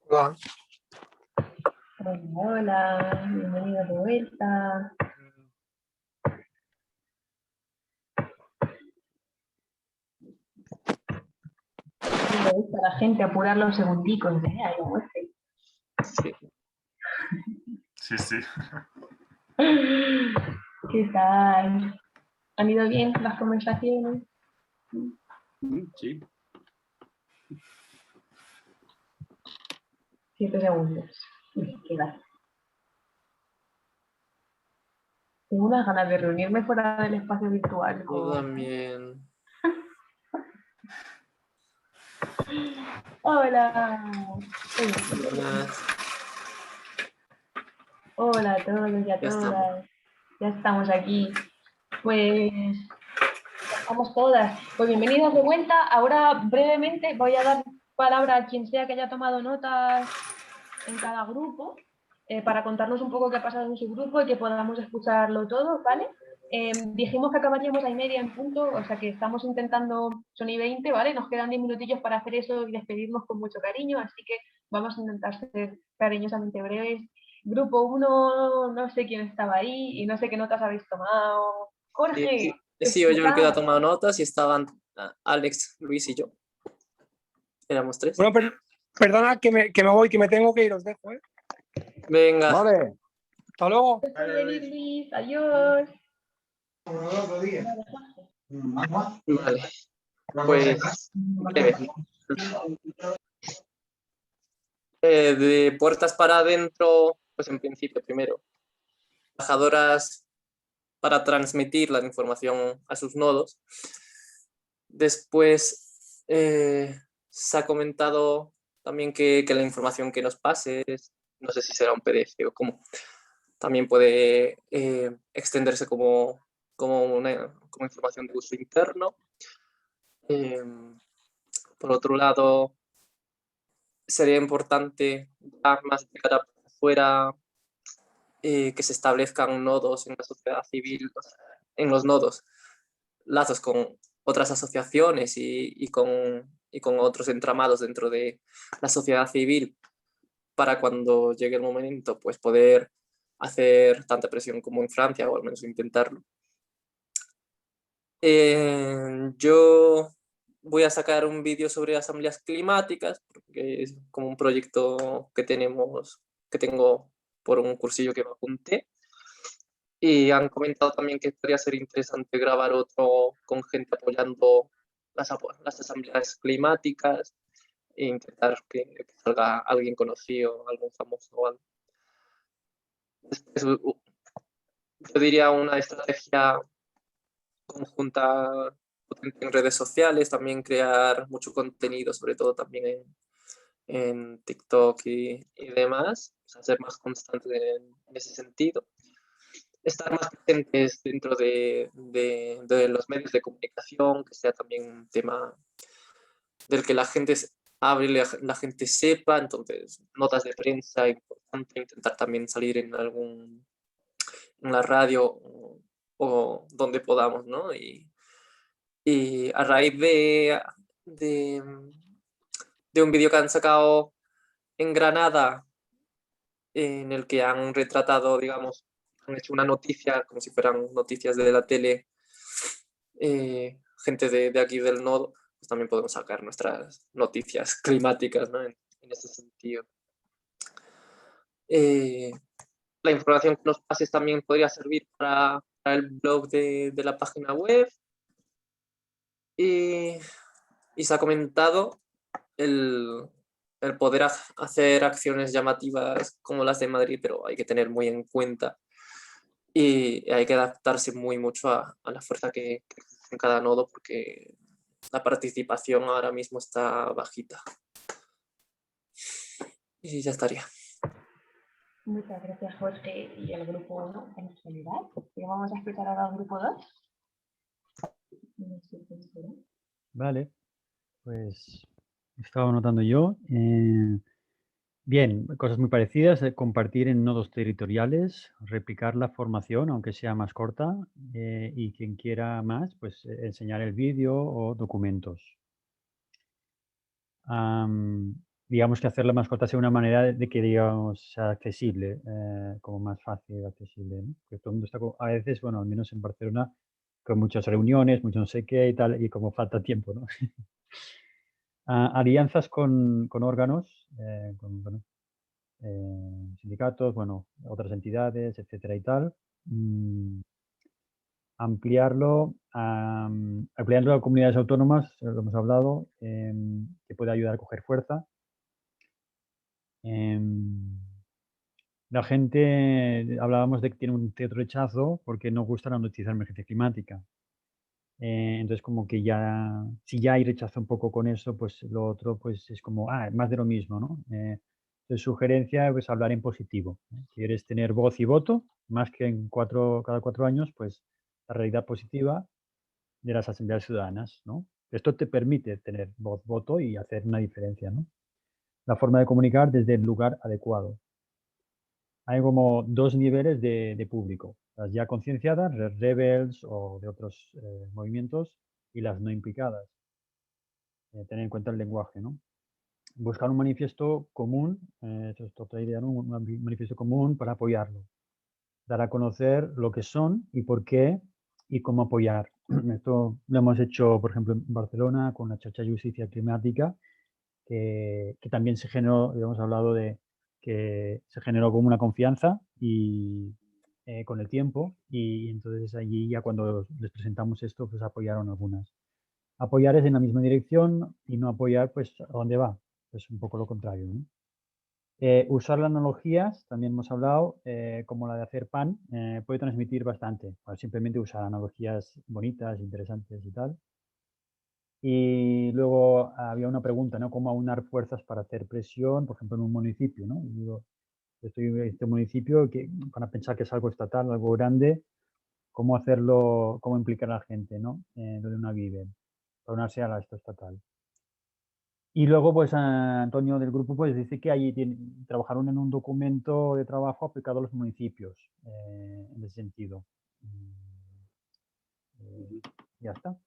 Hola. Hola, bienvenido de vuelta. Le gusta a la gente apurar los segundicos, ¿eh? Ahí lo muestre. Sí. Sí. ¿Qué tal? ¿Han ido bien las conversaciones? Sí. 7 segundos. Queda. Tengo unas ganas de reunirme fuera del espacio virtual. Yo también. Hola. Buenas. Hola a todos y a Ya estamos. todas. Ya estamos aquí. Pues ya estamos todas. Pues bienvenidos de vuelta. Ahora brevemente voy a dar palabra a quien sea que haya tomado notas en cada grupo para contarnos un poco qué ha pasado en su grupo y que podamos escucharlo todo, ¿vale? Dijimos que acabaríamos a 1:30 en punto, o sea que estamos intentando, son y 20, ¿vale? Nos quedan 10 minutillos para hacer eso y despedirnos con mucho cariño, así que vamos a intentar ser cariñosamente breves. Grupo 1, no sé quién estaba ahí y no sé qué notas habéis tomado. Jorge, He sido yo el que ha tomado notas y estaban Alex, Luis y yo. Éramos 3. Bueno, perdona que me voy, que me tengo que ir, os dejo, ¿eh? Venga. Vale. Hasta luego. Gracias por venir, Luis. Adiós. Vale. Pues breve. De puertas para adentro, pues en principio primero, embajadoras para transmitir la información a sus nodos. Después se ha comentado también que la información que nos pase, no sé si será un PDF o cómo, también puede extenderse como información de uso interno. Por otro lado, sería importante dar más de cara para afuera, que se establezcan nodos en la sociedad civil, en los nodos, lazos con otras asociaciones y con otros entramados dentro de la sociedad civil para cuando llegue el momento pues poder hacer tanta presión como en Francia o al menos intentarlo. Yo voy a sacar un vídeo sobre asambleas climáticas porque es como un proyecto que tengo por un cursillo que me apunté. Y han comentado también que podría ser interesante grabar otro con gente apoyando las asambleas climáticas e intentar que salga alguien conocido, algún famoso o algo. Yo diría una estrategia conjunta potente en redes sociales, también crear mucho contenido, sobre todo también en TikTok y demás, o sea, ser más constante en ese sentido. Estar más presentes dentro de los medios de comunicación, que sea también un tema del que la gente hable y la gente sepa, entonces notas de prensa, importante intentar también salir en la radio o donde podamos, ¿no? Y a raíz de un vídeo que han sacado en Granada, en el que han retratado, digamos, han hecho una noticia, como si fueran noticias de la tele, gente de aquí del nodo, pues también podemos sacar nuestras noticias climáticas, ¿no? En ese sentido. La información que nos pases también podría servir para el blog de la página web. Y se ha comentado el poder hacer acciones llamativas como las de Madrid, pero hay que tener muy en cuenta y hay que adaptarse mucho a la fuerza que en cada nodo, porque la participación ahora mismo está bajita. Y ya estaría. Muchas gracias, Jorge, y el grupo 1 en general. Y vamos a escuchar ahora al grupo 2. Vale, pues estaba anotando yo. Bien, cosas muy parecidas, compartir en nodos territoriales, replicar la formación, aunque sea más corta, y quien quiera más, pues enseñar el vídeo o documentos. Digamos que hacerla más corta sea una manera de que, digamos, sea accesible, como más fácil, accesible, ¿no? Porque todo el mundo está, a veces, bueno, al menos en Barcelona, con muchas reuniones, mucho no sé qué y tal, y como falta tiempo, ¿no? Alianzas con órganos, bueno, sindicatos, bueno, otras entidades, etcétera y tal. Ampliarlo a comunidades autónomas, lo hemos hablado, que puede ayudar a coger fuerza. La gente, hablábamos de que tiene un cierto rechazo porque no gusta la noticia de emergencia climática. Entonces, como que ya, si ya hay rechazo un poco con eso, pues lo otro pues es como, más de lo mismo, ¿no? Entonces, sugerencia, pues hablar en positivo. ¿Quieres tener voz y voto? Más que cada 4 años, pues la realidad positiva de las asambleas ciudadanas, ¿no? Esto te permite tener voz, voto y hacer una diferencia, ¿no? La forma de comunicar desde el lugar adecuado. Hay como 2 niveles de público, las ya concienciadas, rebels o de otros movimientos, y las no implicadas. Tener en cuenta el lenguaje, ¿no? Buscar un manifiesto común, eso es otra idea, ¿no? Un manifiesto común para apoyarlo. Dar a conocer lo que son y por qué y cómo apoyar. Esto lo hemos hecho, por ejemplo, en Barcelona con la Xarxa de Justicia Climática, que también se generó, hemos hablado de que se generó como una confianza y con el tiempo, y entonces allí ya cuando les presentamos esto, pues apoyaron algunas. Apoyar es en la misma dirección y no apoyar, pues, ¿a dónde va? Pues un poco lo contrario, ¿no? Usar las analogías, también hemos hablado, como la de hacer pan, puede transmitir bastante. Pues simplemente usar analogías bonitas, interesantes y tal. Y luego había una pregunta, ¿no? ¿Cómo aunar fuerzas para hacer presión, por ejemplo, en un municipio, ¿no? Y digo, estoy en este municipio que para pensar que es algo estatal, algo grande, ¿cómo hacerlo, cómo implicar a la gente, ¿no? Donde una vive, para unirse a esto estatal. Y luego, pues, Antonio del grupo, pues, dice que allí trabajaron en un documento de trabajo aplicado a los municipios, en ese sentido. Ya está.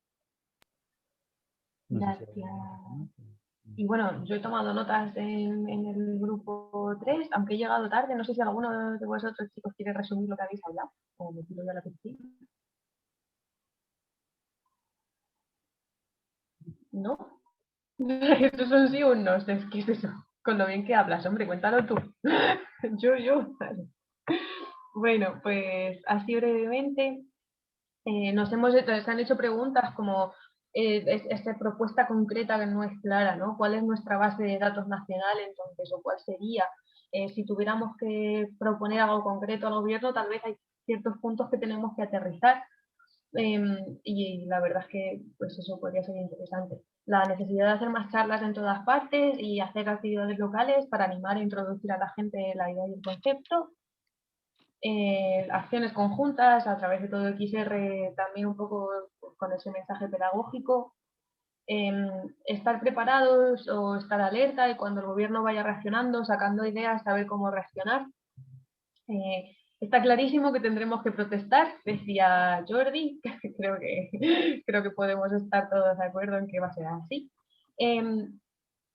No sé si Gracias. ¿no? Y bueno, yo he tomado notas en el grupo 3, aunque he llegado tarde. No sé si alguno de vosotros, chicos, quiere resumir lo que habéis hablado. O me tiro ya la piscina. ¿No? Estos son sí o no. ¿Qué es eso? Con lo bien que hablas, hombre, cuéntalo tú. Yo. Vale. Bueno, pues así brevemente, se han hecho preguntas como esta propuesta concreta que no es clara, ¿no? ¿Cuál es nuestra base de datos nacional entonces? ¿O cuál sería? Si tuviéramos que proponer algo concreto al gobierno, tal vez hay ciertos puntos que tenemos que aterrizar. Y la verdad es que pues eso podría ser interesante. La necesidad de hacer más charlas en todas partes y hacer actividades locales para animar e introducir a la gente la idea y el concepto. Acciones conjuntas a través de todo XR, también un poco con ese mensaje pedagógico. Estar preparados o estar alerta y cuando el gobierno vaya reaccionando, sacando ideas, saber cómo reaccionar. Está clarísimo que tendremos que protestar, decía Jordi. creo que podemos estar todos de acuerdo en que va a ser así.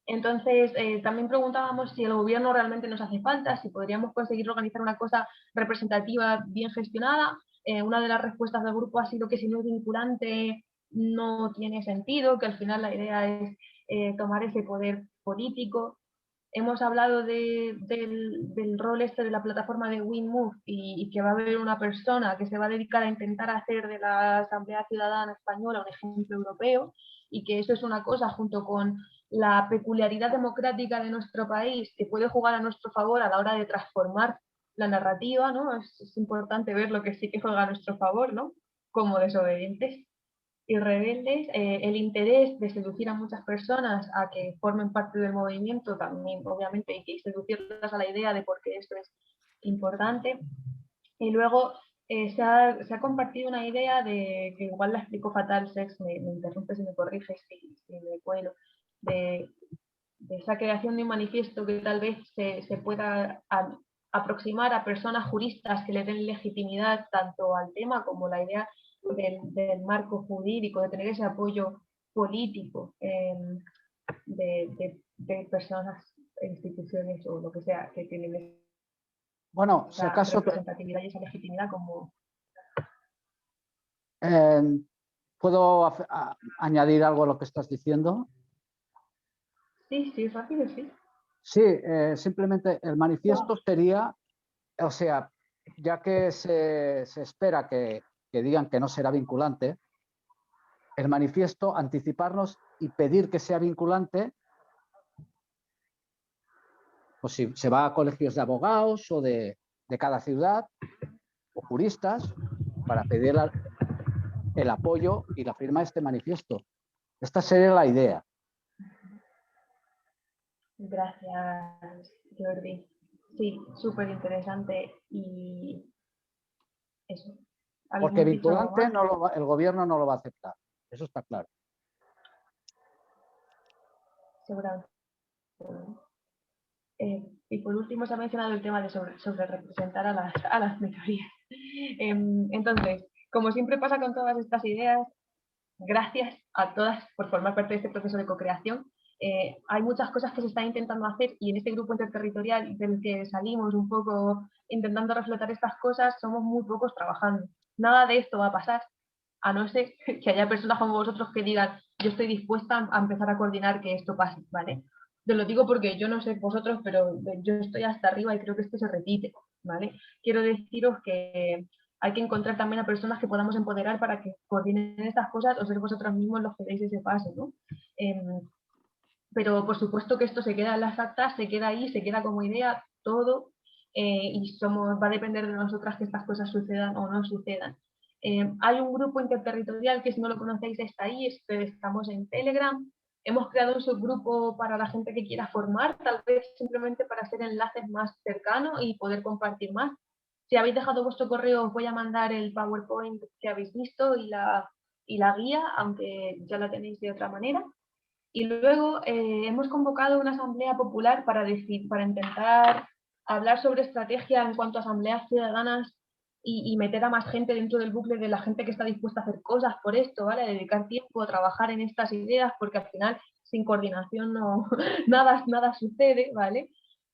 Entonces, también preguntábamos si el gobierno realmente nos hace falta, si podríamos conseguir organizar una cosa representativa bien gestionada. Una de las respuestas del grupo ha sido que si no es vinculante no tiene sentido, que al final la idea es tomar ese poder político. Hemos hablado del rol este de la plataforma de WinMove y que va a haber una persona que se va a dedicar a intentar hacer de la Asamblea Ciudadana Española un ejemplo europeo, y que eso es una cosa junto con la peculiaridad democrática de nuestro país que puede jugar a nuestro favor a la hora de transformar la narrativa, ¿no? Es importante ver lo que sí que juega a nuestro favor, ¿no? Como desobedientes y rebeldes, el interés de seducir a muchas personas a que formen parte del movimiento también, obviamente, y que seducirlas a la idea de por qué esto es importante. Y luego se ha compartido una idea de, que igual la explico fatal, Sex, me interrumpes y me corriges si me cuelo, de esa creación de un manifiesto que tal vez se pueda aproximar a personas juristas que le den legitimidad tanto al tema como la idea del marco jurídico, de tener ese apoyo político de personas, instituciones o lo que sea que tienen Bueno, si esa acaso representatividad y esa legitimidad como... ¿puedo añadir algo a lo que estás diciendo? Sí, sí, rápido, sí. Sí, simplemente el manifiesto sería, o sea, ya que se espera que digan que no será vinculante, el manifiesto, anticiparnos y pedir que sea vinculante, pues si se va a colegios de abogados o de cada ciudad, o juristas, para pedir el apoyo y la firma de este manifiesto. Esta sería la idea. Gracias, Jordi. Sí, súper interesante y eso. Porque ¿Algún dicho algo vinculante más? el gobierno no lo va a aceptar. Eso está claro. Seguramente. Y por último se ha mencionado el tema de sobre representar a las minorías. Entonces, como siempre pasa con todas estas ideas, gracias a todas por formar parte de este proceso de co-creación. Hay muchas cosas que se están intentando hacer y en este grupo interterritorial del que salimos un poco intentando reflejar estas cosas, somos muy pocos trabajando. Nada de esto va a pasar, a no ser que haya personas como vosotros que digan yo estoy dispuesta a empezar a coordinar que esto pase, ¿vale? Te lo digo porque yo no sé vosotros, pero yo estoy hasta arriba y creo que esto se repite, ¿vale? Quiero deciros que hay que encontrar también a personas que podamos empoderar para que coordinen estas cosas o ser vosotros mismos los que deis ese paso, ¿no? Pero por supuesto que esto se queda en las actas, se queda ahí, se queda como idea, todo, y va a depender de nosotras que estas cosas sucedan o no sucedan. Hay un grupo interterritorial que si no lo conocéis está ahí, estamos en Telegram. Hemos creado un subgrupo para la gente que quiera formar, tal vez simplemente para hacer enlaces más cercanos y poder compartir más. Si habéis dejado vuestro correo, os voy a mandar el PowerPoint que habéis visto y la guía, aunque ya la tenéis de otra manera. Y luego hemos convocado una asamblea popular para intentar hablar sobre estrategia en cuanto a asambleas ciudadanas y meter a más gente dentro del bucle de la gente que está dispuesta a hacer cosas por esto, ¿vale? A dedicar tiempo a trabajar en estas ideas, porque al final sin coordinación no, nada sucede, ¿vale?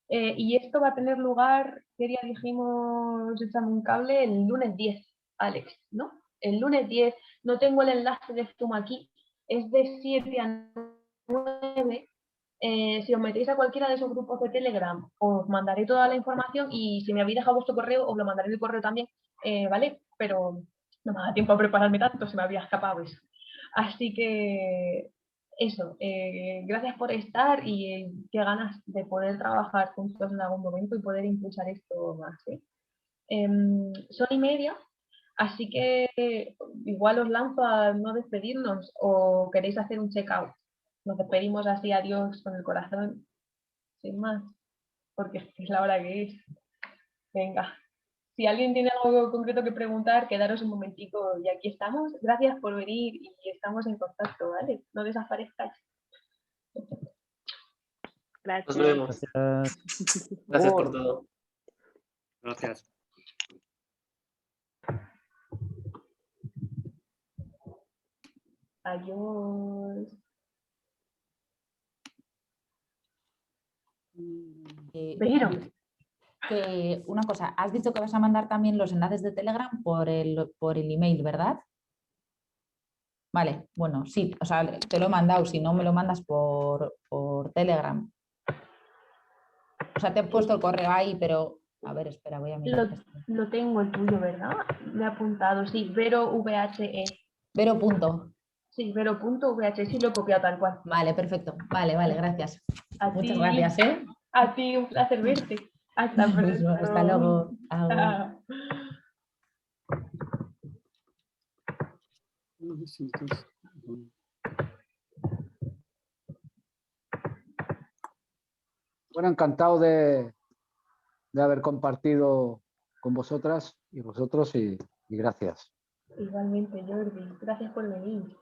Y esto va a tener lugar, ¿qué día dijimos, echando un cable? El lunes 10, Alex, ¿no? El lunes 10, no tengo el enlace de Zoom aquí, es de 7 a 9. Si os metéis a cualquiera de esos grupos de Telegram, os mandaré toda la información y si me habéis dejado vuestro correo, os lo mandaré en el correo también, ¿vale? Pero no me da tiempo a prepararme tanto, se me había escapado eso. Así que eso, gracias por estar y qué ganas de poder trabajar juntos en algún momento y poder impulsar esto más. Son 1:30, así que igual os lanzo a no despedirnos o queréis hacer un check-out. Nos despedimos así, adiós, con el corazón, sin más, porque es la hora que es. Venga, si alguien tiene algo concreto que preguntar, quedaros un momentico y aquí estamos. Gracias por venir y estamos en contacto, ¿vale? No desaparezcáis. Gracias. Nos vemos. Gracias por todo. Gracias. Adiós. Pero, Que una cosa, has dicho que vas a mandar también los enlaces de Telegram por el email, ¿verdad? Vale, bueno, sí, o sea, te lo he mandado, si no me lo mandas por Telegram. O sea, te he puesto el correo ahí, pero a ver, espera, voy a mirar. Lo tengo el tuyo, ¿verdad? Me he apuntado, sí, Vero VHE. Vero punto. Sí, Vero.VHE, sí lo he copiado tal cual. Vale, perfecto. Vale, gracias. Ti, Muchas gracias, ¿eh? A ti, un placer verte. Hasta pronto. Hasta luego. Chao. Bueno, encantado de haber compartido con vosotras y vosotros y gracias. Igualmente, Jordi. Gracias por venir.